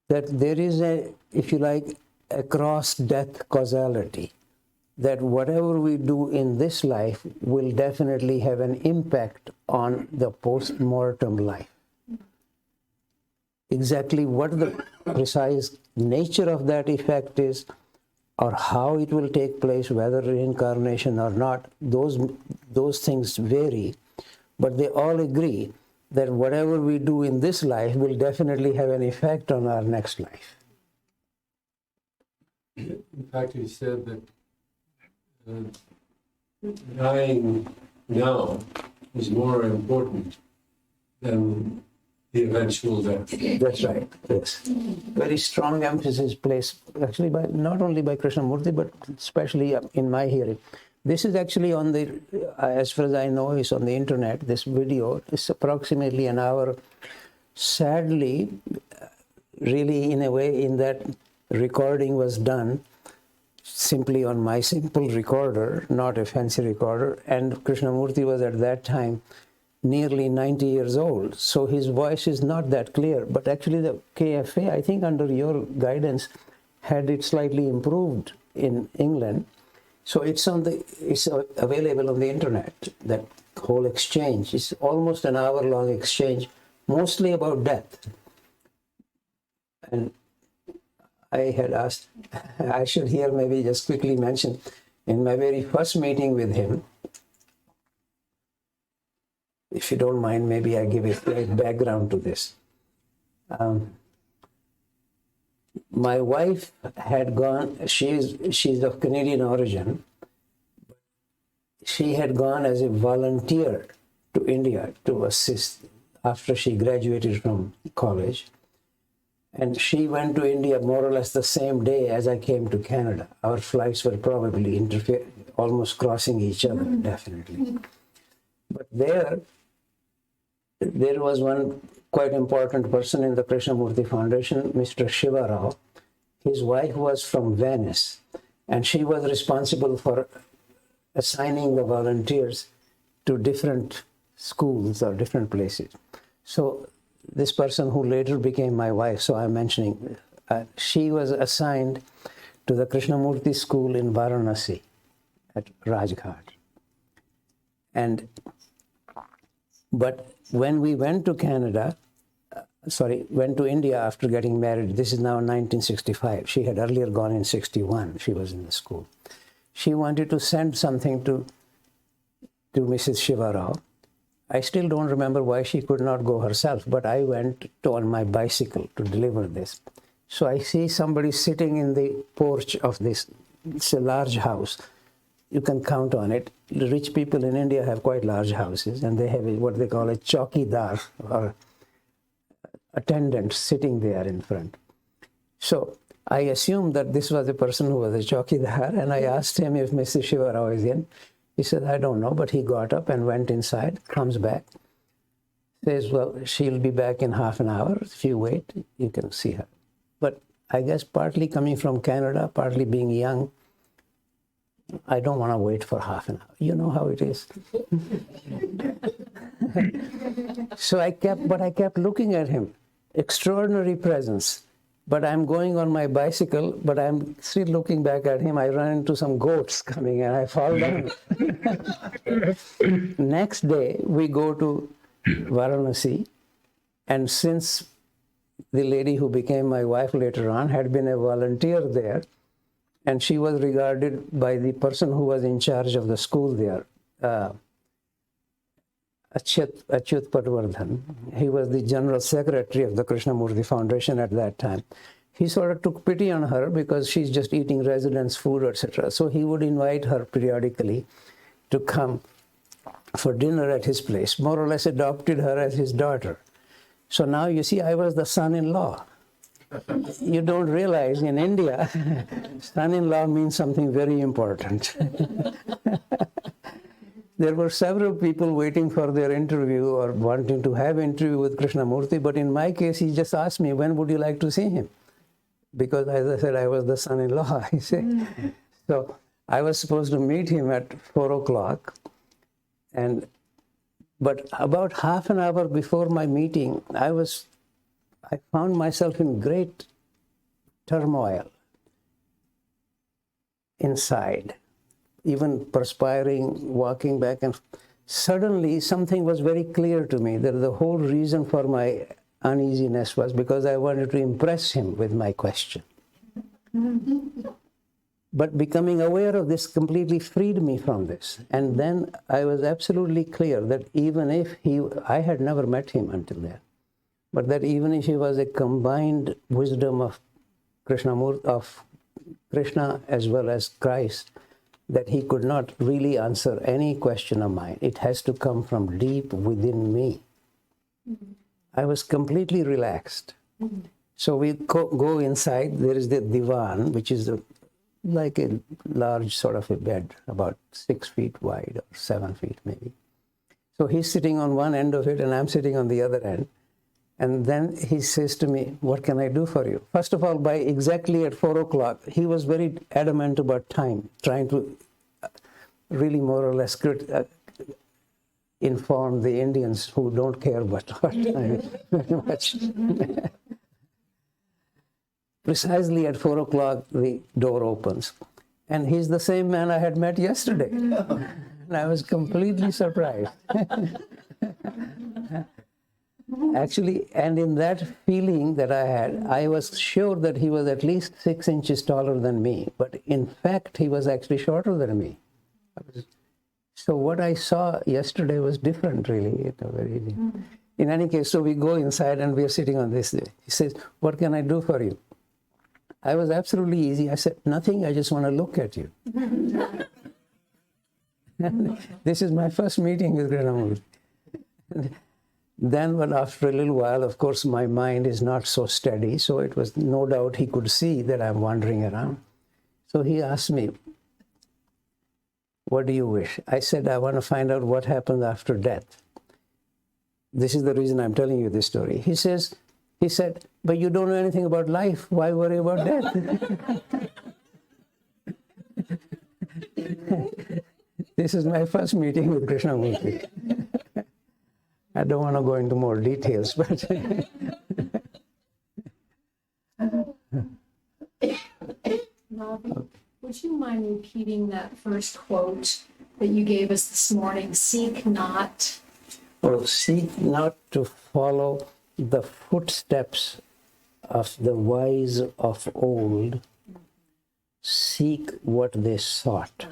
that there is a, if you like, a cross-death causality, that whatever we do in this life will definitely have an impact on the post-mortem life. Exactly what the precise nature of that effect is, or how it will take place, whether reincarnation or not, those things vary, but they all agree that whatever we do in this life will definitely have an effect on our next life. In fact, he said that dying now is more important than the eventual death. That's right, yes. Very strong emphasis placed, actually, by not only by Krishnamurti, but especially in my hearing. This is actually on the, as far as I know, is on the internet. This video is approximately an hour. Sadly, really in a way, in that recording was done simply on my simple recorder, not a fancy recorder. And Krishnamurti was at that time nearly 90 years old, so his voice is not that clear. But actually the KFA, I think under your guidance, had it slightly improved in England. So it's available on the internet, that whole exchange. It's almost an hour-long exchange, mostly about death. And I had asked, I should here maybe just quickly mention, in my very first meeting with him, if you don't mind, maybe I give a slight background to this. My wife had gone, she's of Canadian origin. She had gone as a volunteer to India to assist after she graduated from college. And she went to India more or less the same day as I came to Canada. Our flights were probably almost crossing each other, definitely. But there was one quite important person in the Krishnamurti Foundation, Mr. Shiva Rao. His wife was from Venice, and she was responsible for assigning the volunteers to different schools or different places. So this person who later became my wife, so I'm mentioning, she was assigned to the Krishnamurti school in Varanasi at Rajghat. But when we went to went to India after getting married, this is now 1965. She had earlier gone in 61. She was in the school. She wanted to send something to Mrs. Shiva Rao. I still don't remember why she could not go herself, but I went on my bicycle to deliver this. So I see somebody sitting in the porch of this. It's a large house. You can count on it. The rich people in India have quite large houses, and they have what they call a chowkidar, or attendant sitting there in front. So I assumed that this was the person who was a chowkidar, and I asked him if Mrs. Shiva Rao is in. He said, I don't know, but he got up and went inside, comes back, says, well, she'll be back in half an hour. If you wait, you can see her. But I guess partly coming from Canada, partly being young, I don't want to wait for half an hour. You know how it is. So I kept looking at him. Extraordinary presence. But I'm going on my bicycle, but I'm still looking back at him. I run into some goats coming and I fall down. Next day, we go to Varanasi. And since the lady who became my wife later on had been a volunteer there, and she was regarded by the person who was in charge of the school there, Achyut Patwardhan. He was the general secretary of the Krishnamurti Foundation at that time. He sort of took pity on her because she's just eating residence food, etc. So he would invite her periodically to come for dinner at his place, more or less adopted her as his daughter. So now you see, I was the son-in-law. You don't realize in India, son-in-law means something very important. There were several people waiting for their interview or wanting to have an interview with Krishnamurti, but in my case, he just asked me, when would you like to see him? Because, as I said, I was the son-in-law, I say. So I was supposed to meet him at 4 o'clock. But about half an hour before my meeting, I found myself in great turmoil inside, even perspiring, walking back, and suddenly something was very clear to me, that the whole reason for my uneasiness was because I wanted to impress him with my question. But becoming aware of this completely freed me from this. And then I was absolutely clear that even if I had never met him until then, but that even if he was a combined wisdom of Krishna as well as Christ, that he could not really answer any question of mine. It has to come from deep within me. I was completely relaxed. So we go inside. There is the divan, which is like a large sort of a bed, about 6 feet wide or 7 feet maybe. So he's sitting on one end of it and I'm sitting on the other end. And then he says to me, what can I do for you? First of all, by exactly at 4 o'clock, he was very adamant about time, trying to really more or less inform the Indians who don't care about our time very much. Precisely at 4 o'clock, the door opens. And he's the same man I had met yesterday. And I was completely surprised. Actually, and in that feeling that I had, I was sure that he was at least 6 inches taller than me. But in fact, he was actually shorter than me. So what I saw yesterday was different, really. In any case, so we go inside and we are sitting on this. He says, what can I do for you? I was absolutely easy. I said, nothing, I just want to look at you. This is my first meeting with Krishnamurti. Then, but after a little while, of course, my mind is not so steady, so it was no doubt he could see that I'm wandering around. So he asked me, what do you wish? I said, I want to find out what happens after death. This is the reason I'm telling you this story. He said, but you don't know anything about life. Why worry about death? This is my first meeting with Krishnamurti. I don't want to go into more details, but Ravi, would you mind repeating that first quote that you gave us this morning? Seek not. well, seek not to follow the footsteps of the wise of old. Seek what they sought.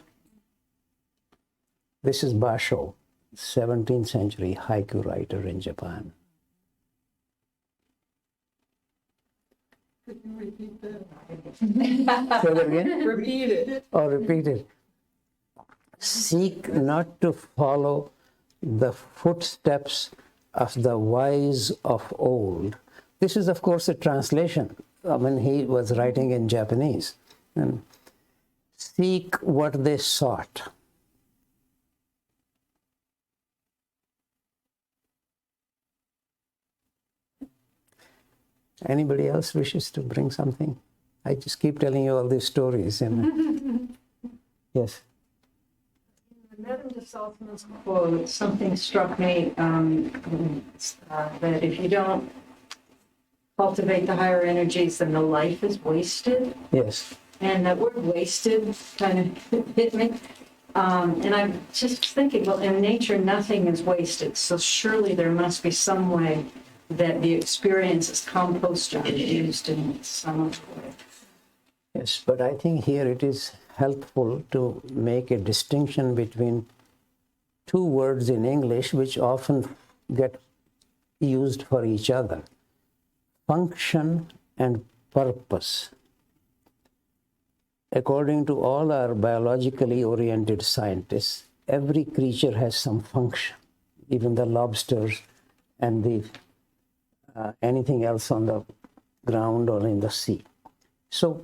This is Basho, 17th century haiku writer in Japan. Could you repeat that? Say that again? Repeat it. Or repeat it. Seek not to follow the footsteps of the wise of old. This is, of course, a translation. I mean, he was writing in Japanese. And seek what they sought. Anybody else wishes to bring something? I just keep telling you all these stories. And yes. Madame de Salzman's quote, something struck me that if you don't cultivate the higher energies, then the life is wasted. Yes. And that word wasted kind of hit me. And I'm just thinking, well, in nature, nothing is wasted. So surely there must be some way that the experience is composted and used in some way. Yes, but I think here it is helpful to make a distinction between two words in English which often get used for each other. Function and purpose. According to all our biologically oriented scientists, every creature has some function, even the lobsters and the anything else on the ground or in the sea. So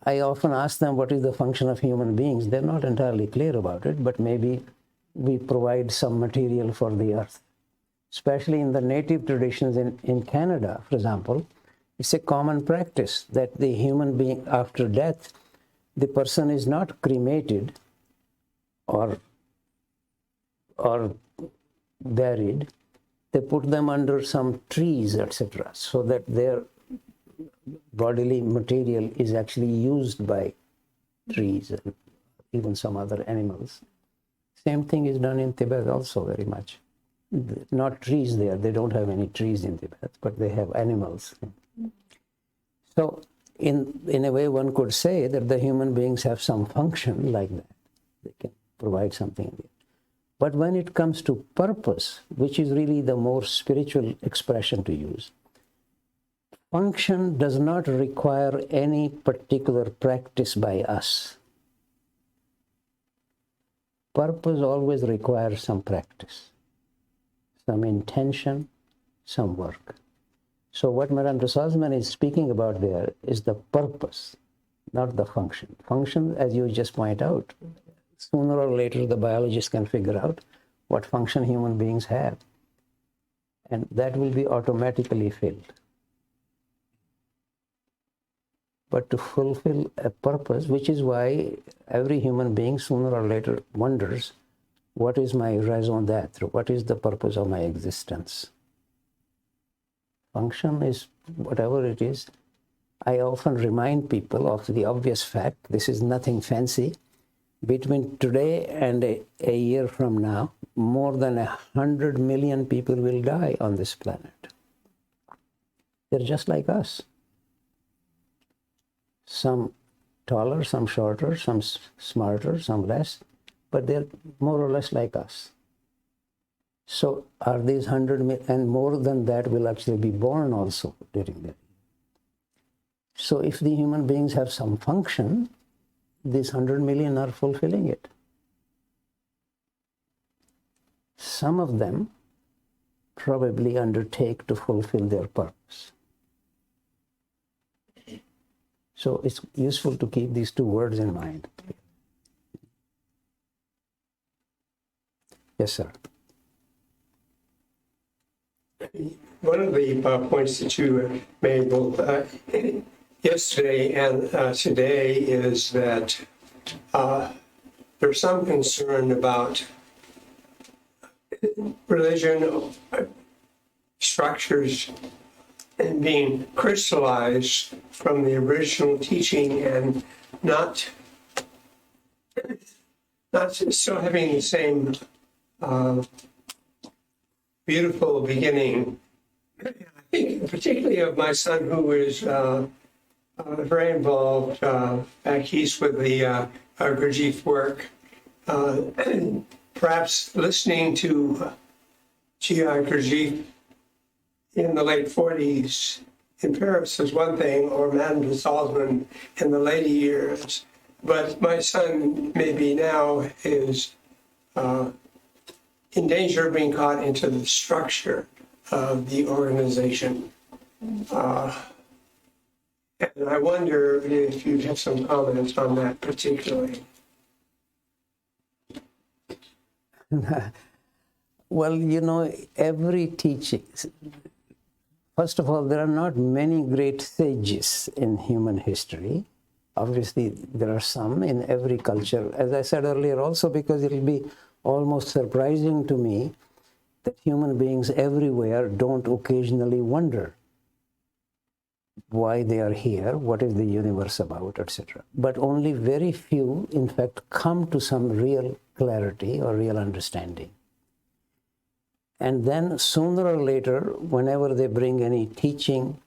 I often ask them, what is the function of human beings? They're not entirely clear about it, but maybe we provide some material for the earth. Especially in the native traditions in Canada, for example, it's a common practice that the human being, after death, the person is not cremated or buried. They put them under some trees, etc., so that their bodily material is actually used by trees and even some other animals. Same thing is done in Tibet also very much. Not trees there, they don't have any trees in Tibet, but they have animals. So in a way one could say that the human beings have some function like that. They can provide something. But when it comes to purpose, which is really the more spiritual expression to use, function does not require any particular practice by us. Purpose always requires some practice, some intention, some work. So what Madame de Salzman is speaking about there is the purpose, not the function. Function, as you just point out, sooner or later the biologists can figure out what function human beings have. and that will be automatically filled. But to fulfill a purpose, which is why every human being sooner or later wonders, what is my raison d'etre? What is the purpose of my existence? Function is whatever it is. I often remind people of the obvious fact, this is nothing fancy. Between today and a year from now, more than 100 million people will die on this planet. They're just like us. Some taller, some shorter, some smarter, some less, but they're more or less like us. So are these 100 million, and more than that will actually be born also during that. So if the human beings have some function, these 100 million are fulfilling it. Some of them probably undertake to fulfill their purpose. So it's useful to keep these two words in mind. Yes, sir. One of the points that you made both yesterday and today is that there's some concern about religion structures being crystallized from the original teaching and not still having the same beautiful beginning. I think particularly of my son, who is very involved back east with the Gurdjieff work. Perhaps listening to G.I. Gurdjieff in the late 40s in Paris is one thing, or Madame de Salzman in the later years. But my son maybe now is in danger of being caught into the structure of the organization. And I wonder if you have some comments on that particularly. Well, you know, every teaching, first of all, there are not many great sages in human history. Obviously, there are some in every culture, as I said earlier, also because it will be almost surprising to me that human beings everywhere don't occasionally wonder why they are here, what is the universe about, etc. But only very few, in fact, come to some real clarity or real understanding. And then sooner or later, whenever they bring any teaching,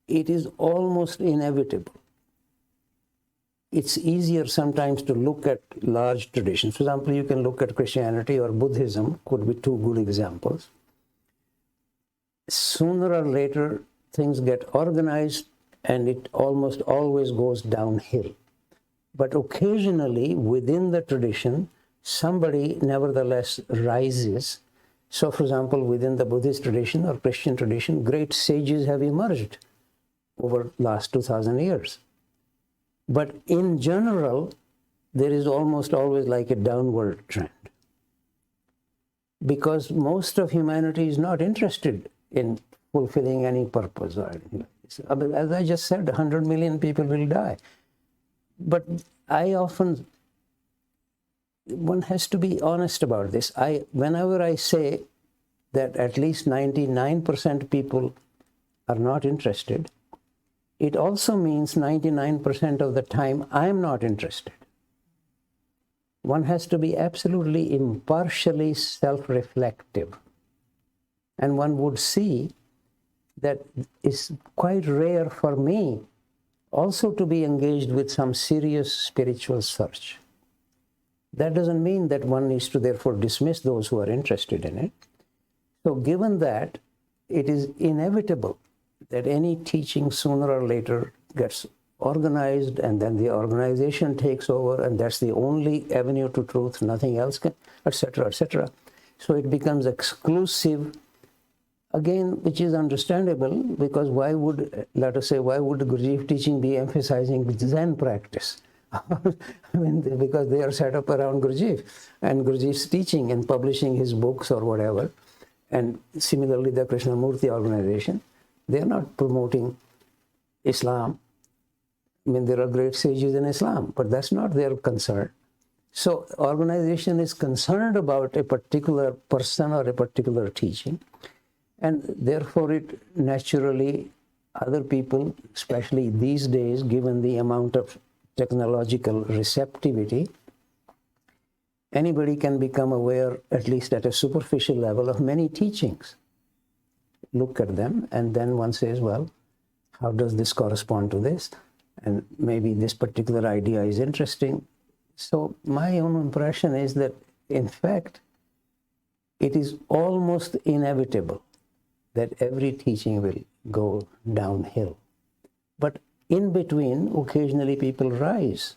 it is almost inevitable. It's easier sometimes to look at large traditions. For example, you can look at Christianity or Buddhism, could be two good examples. Sooner or later, things get organized and it almost always goes downhill. But occasionally, within the tradition, somebody nevertheless rises. So, for example, within the Buddhist tradition or Christian tradition, great sages have emerged over the last 2,000 years. But in general, there is almost always like a downward trend. Because most of humanity is not interested in fulfilling any purpose or anything like this. As I just said, 100 million people will die. But one has to be honest about this. Whenever I say that at least 99% people are not interested, it also means 99% of the time I am not interested. One has to be absolutely impartially self-reflective. And one would see that it's quite rare for me also to be engaged with some serious spiritual search. That doesn't mean that one needs to therefore dismiss those who are interested in it. So given that, it is inevitable that any teaching sooner or later gets organized and then the organization takes over and that's the only avenue to truth, nothing else can, etc., etc. So it becomes exclusive, again, which is understandable because why would Gurdjieff teaching be emphasizing Zen practice? I mean, because they are set up around Gurdjieff and Gurdjieff's teaching and publishing his books or whatever. And similarly, the Krishnamurti organization, they are not promoting Islam. I mean, there are great sages in Islam, but that's not their concern. So organization is concerned about a particular person or a particular teaching, and therefore it naturally, other people, especially these days, given the amount of technological receptivity, anybody can become aware, at least at a superficial level, of many teachings. Look at them, and then one says, well, how does this correspond to this? And maybe this particular idea is interesting. So my own impression is that, in fact, it is almost inevitable that every teaching will go downhill. But in between, occasionally people rise.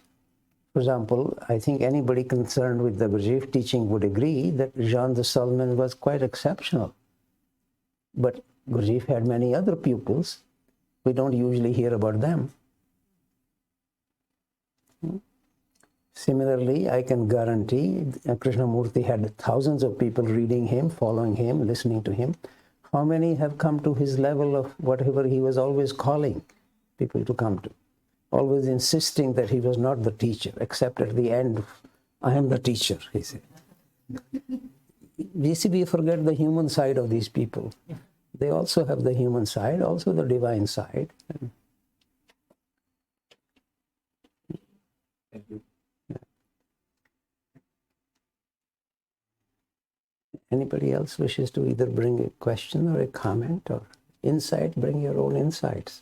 For example, I think anybody concerned with the Gurdjieff teaching would agree that Jean de Salman was quite exceptional. But Gurdjieff had many other pupils. We don't usually hear about them. Similarly, I can guarantee Krishnamurti had thousands of people reading him, following him, listening to him. How many have come to his level of whatever he was always calling people to come to? Always insisting that he was not the teacher, except at the end, I am the teacher, he said. We forget the human side of these people. They also have the human side, also the divine side. Thank you. Anybody else wishes to either bring a question or a comment or insight? Bring your own insights.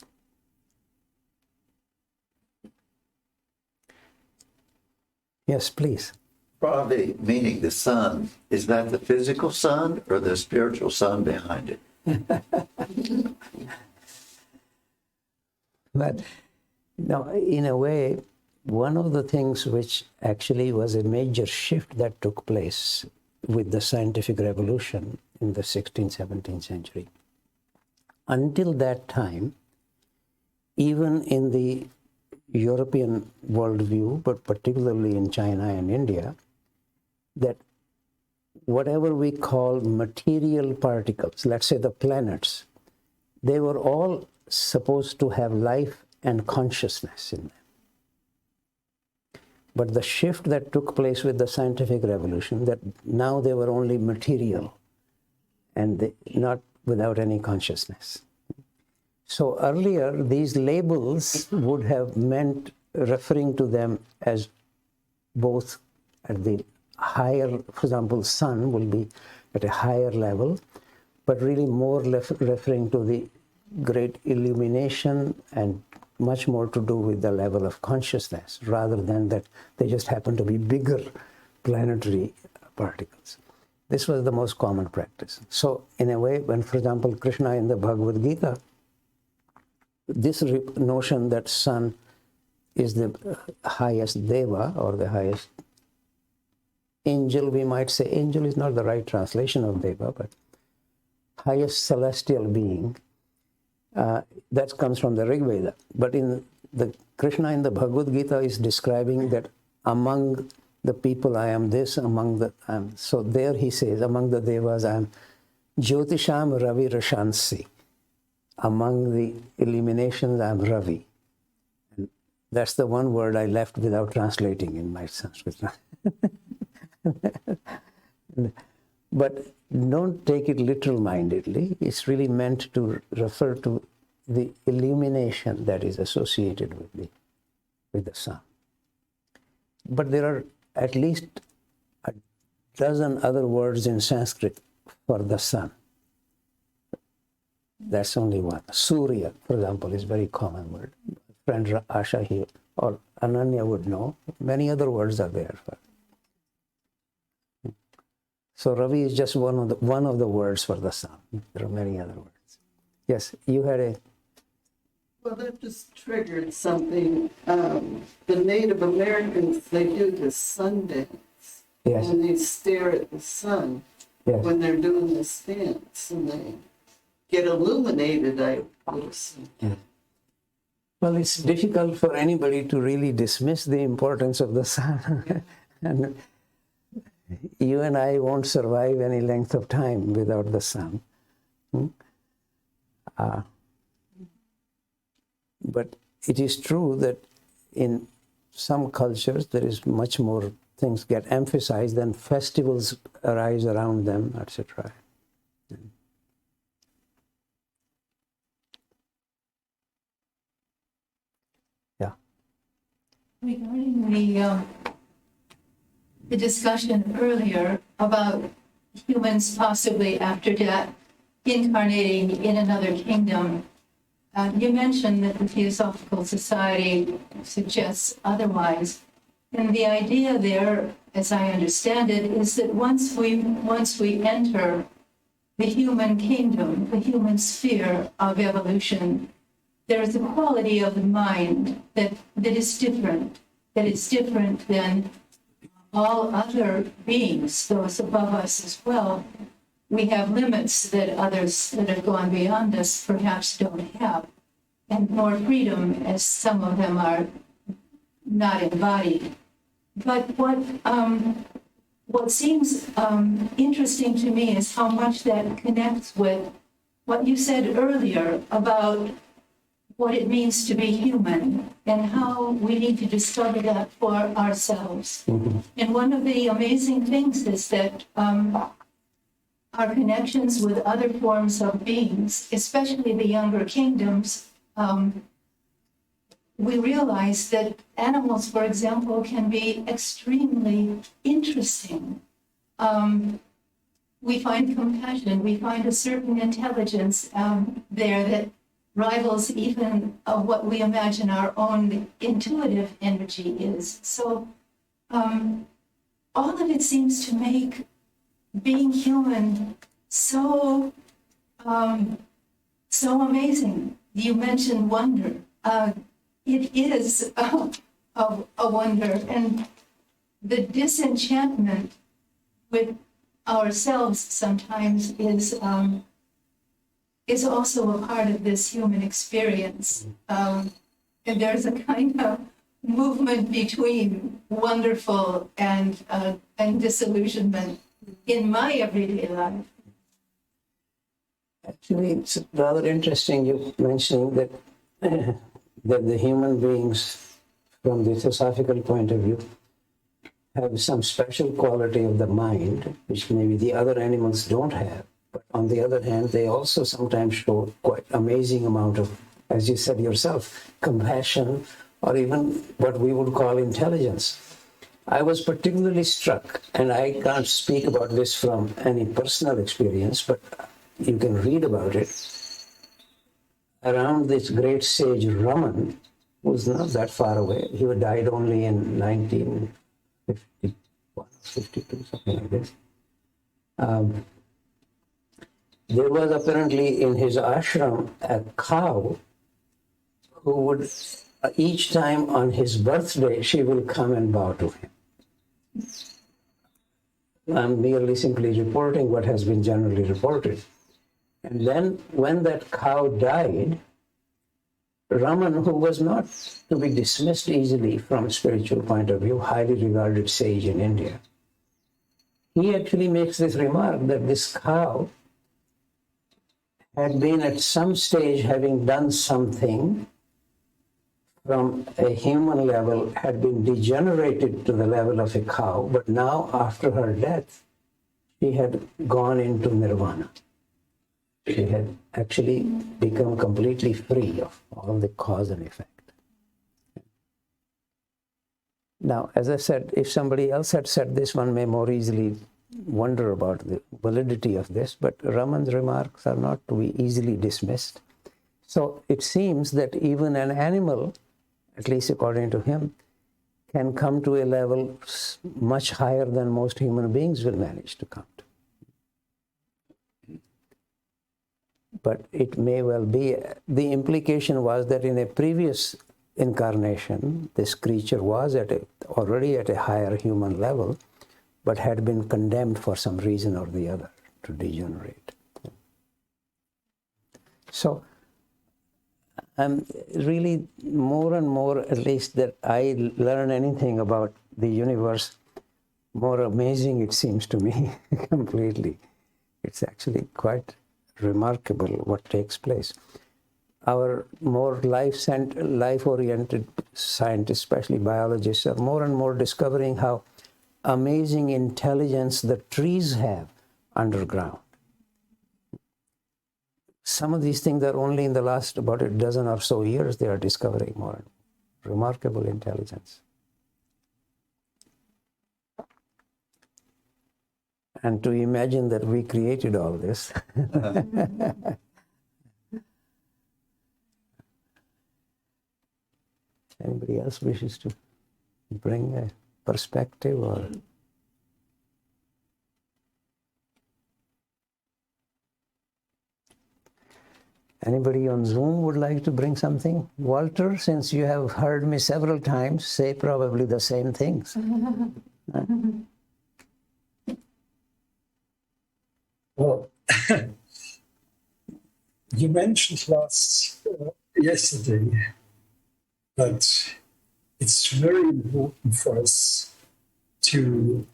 Yes, please. Pravi, meaning the sun, is that the physical sun or the spiritual sun behind it? But no, in a way, one of the things which actually was a major shift that took place with the scientific revolution in the 16th, 17th century. Until that time, even in the European worldview, but particularly in China and India, that whatever we call material particles, let's say the planets, they were all supposed to have life and consciousness in them. But the shift that took place with the scientific revolution, that now they were only material and not without any consciousness. So earlier, these labels would have meant referring to them as both at the higher, for example, sun will be at a higher level, but really more referring to the great illumination and much more to do with the level of consciousness, rather than that they just happen to be bigger planetary particles. This was the most common practice. So in a way, when, for example, Krishna in the Bhagavad Gita, this notion that sun is the highest deva or the highest angel, we might say angel is not the right translation of deva, but highest celestial being, that comes from the Rig Veda. But in the Krishna in the Bhagavad Gita is describing that among the people I am this, among the so there he says among the devas I am Jyotisham Ravi Rashansi. Among the illuminations I am Ravi. And that's the one word I left without translating in my Sanskrit. But don't take it literal-mindedly. It's really meant to refer to the illumination that is associated with the sun. But there are at least a dozen other words in Sanskrit for the sun. That's only one. Surya, for example, is a very common word. Friend Asha here or Ananya would know. Many other words are there for. So Ravi is just one of the words for the sun. There are many other words. Yes, you had a. Well, that just triggered something. The Native Americans, they do the sun dance. Yes. And they stare at the sun when they're doing this dance, and they get illuminated, I would assume. Well, it's difficult for anybody to really dismiss the importance of the sun. And You and I won't survive any length of time without the sun. But it is true that in some cultures there is much more things get emphasized, and festivals arise around them, etc. Yeah. Regarding the discussion earlier about humans possibly after death incarnating in another kingdom, you mentioned that the Theosophical Society suggests otherwise. And the idea there, as I understand it, is that once we enter the human kingdom, the human sphere of evolution, there is a quality of the mind that is different than all other beings, those above us as well. We have limits that others that have gone beyond us perhaps don't have, and more freedom, as some of them are not embodied. But what seems interesting to me is how much that connects with what you said earlier about what it means to be human and how we need to discover that for ourselves. Mm-hmm. And one of the amazing things is that our connections with other forms of beings, especially the younger kingdoms, we realize that animals, for example, can be extremely interesting. We find compassion, we find a certain intelligence there that rivals even what we imagine our own intuitive energy is. So all of it seems to make being human so amazing. You mentioned wonder. It is a wonder, and the disenchantment with ourselves sometimes is also a part of this human experience. And there's a kind of movement between wonderful and disillusionment in my everyday life. Actually, it's rather interesting you mentioning that that the human beings, from the theosophical point of view, have some special quality of the mind, which maybe the other animals don't have. But on the other hand, they also sometimes show quite amazing amount of, as you said yourself, compassion, or even what we would call intelligence. I was particularly struck, and I can't speak about this from any personal experience, but you can read about it, around this great sage Raman, who's not that far away. He died only in 1951, 52, something like this. There was apparently in his ashram a cow who would, each time on his birthday, she will come and bow to him. I'm merely simply reporting what has been generally reported. And then when that cow died, Raman, who was not to be dismissed easily from a spiritual point of view, highly regarded sage in India, he actually makes this remark that this cow had been at some stage having done something from a human level, had been degenerated to the level of a cow, but now after her death, she had gone into nirvana. She had actually become completely free of all the cause and effect. Now, as I said, if somebody else had said this, one may more easily wonder about the validity of this, but Raman's remarks are not to be easily dismissed. So it seems that even an animal, at least according to him, can come to a level much higher than most human beings will manage to come to. But it may well be, the implication was that in a previous incarnation, this creature was already at a higher human level, but had been condemned for some reason or the other to degenerate. So I'm really more and more, at least that I learn anything about the universe, more amazing, it seems to me, completely. It's actually quite remarkable what takes place. Our more life-oriented scientists, especially biologists, are more and more discovering how amazing intelligence the trees have underground. Some of these things are only in the last about a dozen or so years they are discovering more. Remarkable intelligence. And to imagine that we created all this. Anybody else wishes to bring a perspective or? Anybody on Zoom would like to bring something? Walter, since you have heard me several times say probably the same things. Well, you mentioned yesterday that it's very important for us to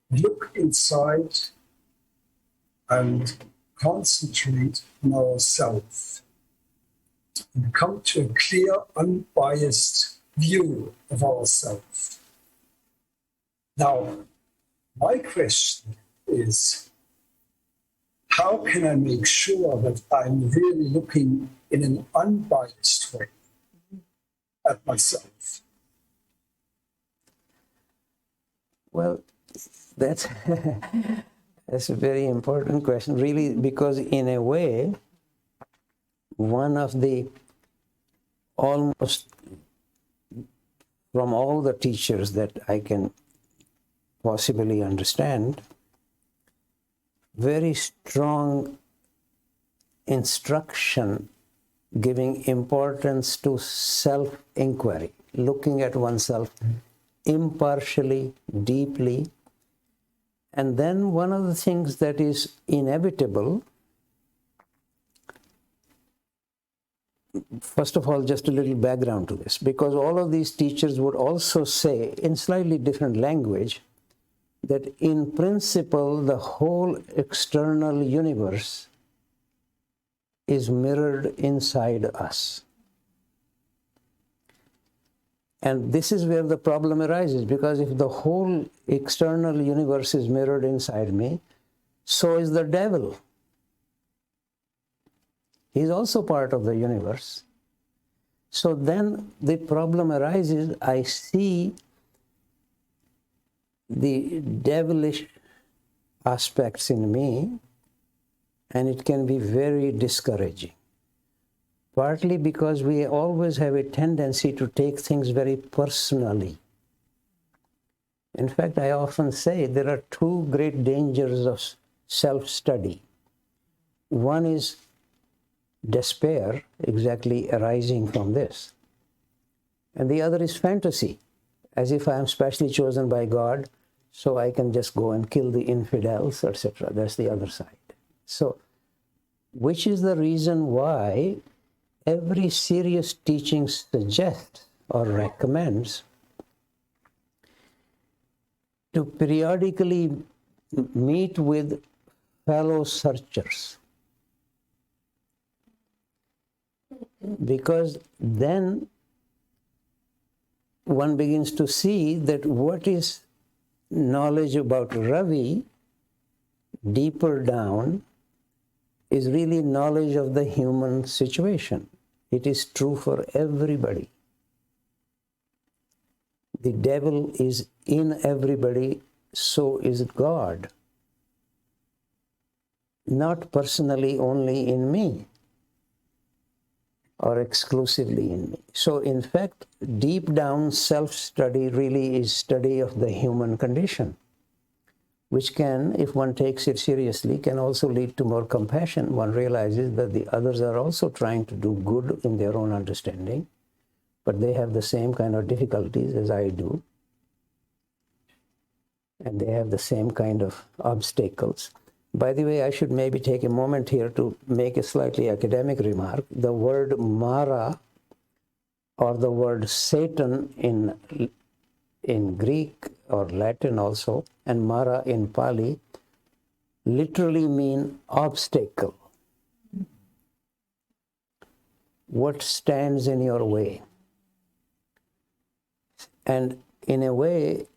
look inside and concentrate on ourselves and come to a clear, unbiased view of ourselves. Now, my question is, how can I make sure that I'm really looking in an unbiased way at myself? Well, that's that's a very important question, really, because in a way, one of the almost from all the teachers that I can possibly understand, very strong instruction giving importance to self-inquiry, looking at oneself impartially, deeply. And then one of the things that is inevitable, first of all, just a little background to this, because all of these teachers would also say in slightly different language that in principle the whole external universe is mirrored inside us. And this is where the problem arises, because if the whole external universe is mirrored inside me, so is the devil. He's also part of the universe. So then the problem arises, I see the devilish aspects in me, and it can be very discouraging. Partly because we always have a tendency to take things very personally. In fact, I often say there are two great dangers of self-study. One is despair, exactly arising from this. And the other is fantasy, as if I am specially chosen by God, so I can just go and kill the infidels, etc. That's the other side. So, which is the reason why every serious teaching suggests or recommends to periodically meet with fellow searchers. Because then one begins to see that what is knowledge about Ravi deeper down is really knowledge of the human situation. It is true for everybody. The devil is in everybody, so is God. Not personally only in me or exclusively in me. So in fact, deep down self-study really is study of the human condition, which can, if one takes it seriously, can also lead to more compassion. One realizes that the others are also trying to do good in their own understanding, but they have the same kind of difficulties as I do. And they have the same kind of obstacles. By the way, I should maybe take a moment here to make a slightly academic remark. The word Mara, or the word Satan in in Greek or Latin also, and Mara in Pali, literally mean obstacle. What stands in your way? And in a way,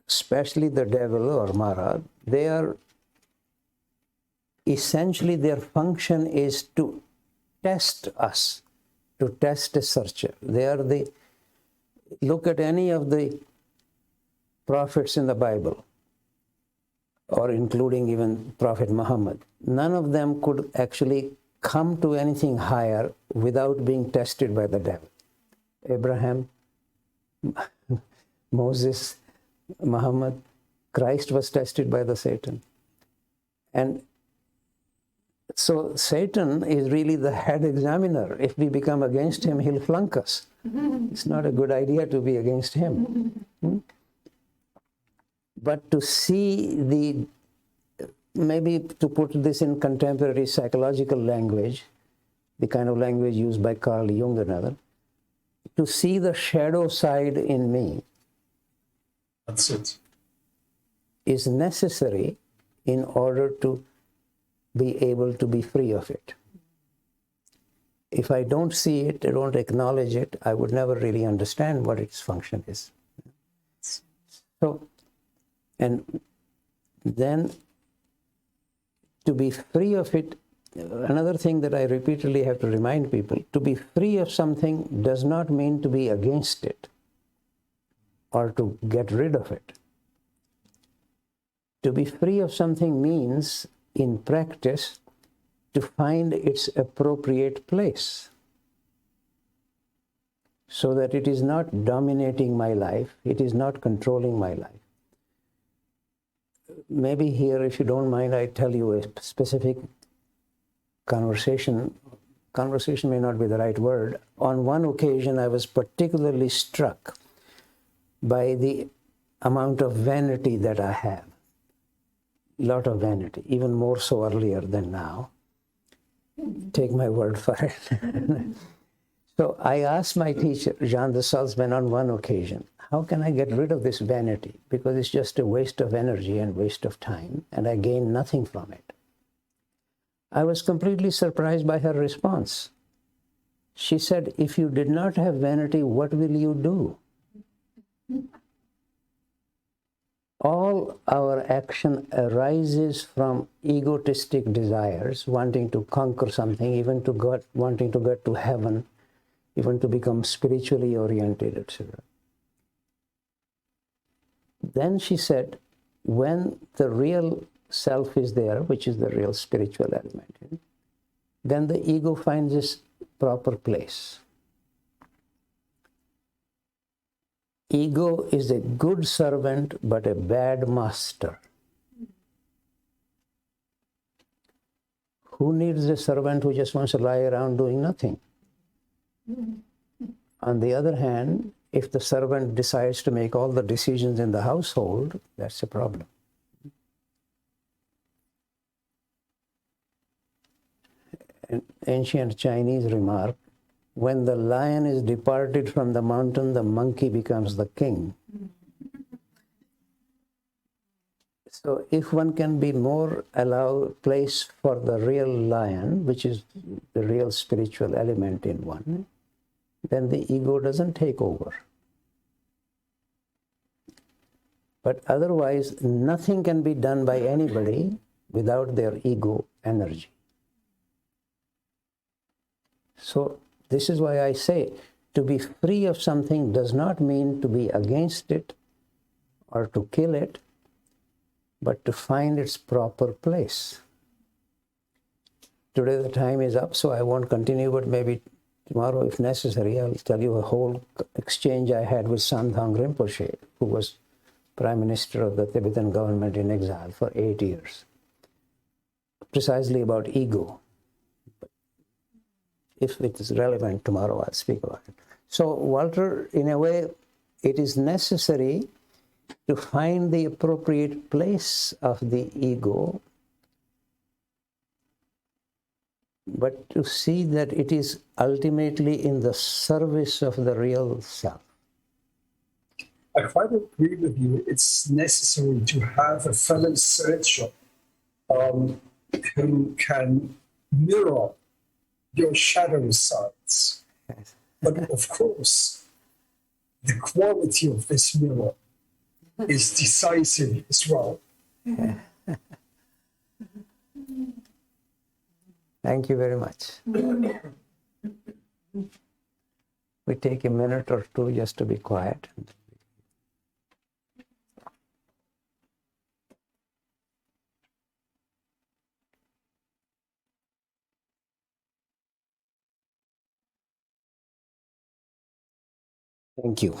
especially the devil or Mara, they are essentially, their function is to test us, to test a searcher. They are the, look at any of the prophets in the Bible, or including even Prophet Muhammad. None of them could actually come to anything higher without being tested by the devil. Abraham, Moses, Muhammad, Christ was tested by the Satan. And so Satan is really the head examiner. If we become against him, he'll flunk us. It's not a good idea to be against him. But to see the, maybe to put this in contemporary psychological language, the kind of language used by Carl Jung and others, to see the shadow side in me, That's it. is necessary in order to be able to be free of it. If I don't see it, I don't acknowledge it, I would never really understand what its function is. So, and then to be free of it, another thing that I repeatedly have to remind people, to be free of something does not mean to be against it or to get rid of it. To be free of something means, in practice, to find its appropriate place so that it is not dominating my life, it is not controlling my life. Maybe here, if you don't mind, I tell you a specific conversation. Conversation may not be the right word. On one occasion, I was particularly struck by the amount of vanity that I have. Lot of vanity, even more so earlier than now. Take my word for it. So I asked my teacher, Jean de Salzman, on one occasion, how can I get rid of this vanity? Because it's just a waste of energy and waste of time, and I gain nothing from it. I was completely surprised by her response. She said, if you did not have vanity, what will you do? All our action arises from egotistic desires, wanting to conquer something, even to God, wanting to get to heaven, even to become spiritually oriented, etc. Then she said, when the real self is there, which is the real spiritual element, then the ego finds its proper place. Ego is a good servant, but a bad master. Who needs a servant who just wants to lie around doing nothing? On the other hand, if the servant decides to make all the decisions in the household, that's a problem. An ancient Chinese remark, when the lion is departed from the mountain, the monkey becomes the king. So if one can be more allow place for the real lion, which is the real spiritual element in one, then the ego doesn't take over. But otherwise, nothing can be done by anybody without their ego energy. So this is why I say, to be free of something does not mean to be against it or to kill it, but to find its proper place. Today the time is up, so I won't continue, but maybe tomorrow, if necessary, I'll tell you a whole exchange I had with Sandhang Rinpoche, who was Prime Minister of the Tibetan government in exile for 8 years, precisely about ego. If it is relevant tomorrow, I'll speak about it. So, Walter, in a way, it is necessary to find the appropriate place of the ego, but to see that it is ultimately in the service of the real self. I quite agree with you. It's necessary to have a fellow searcher who can mirror your shadow sides. Yes. But of course, the quality of this mirror is decisive as well. Thank you very much. We take a minute or two just to be quiet. Thank you.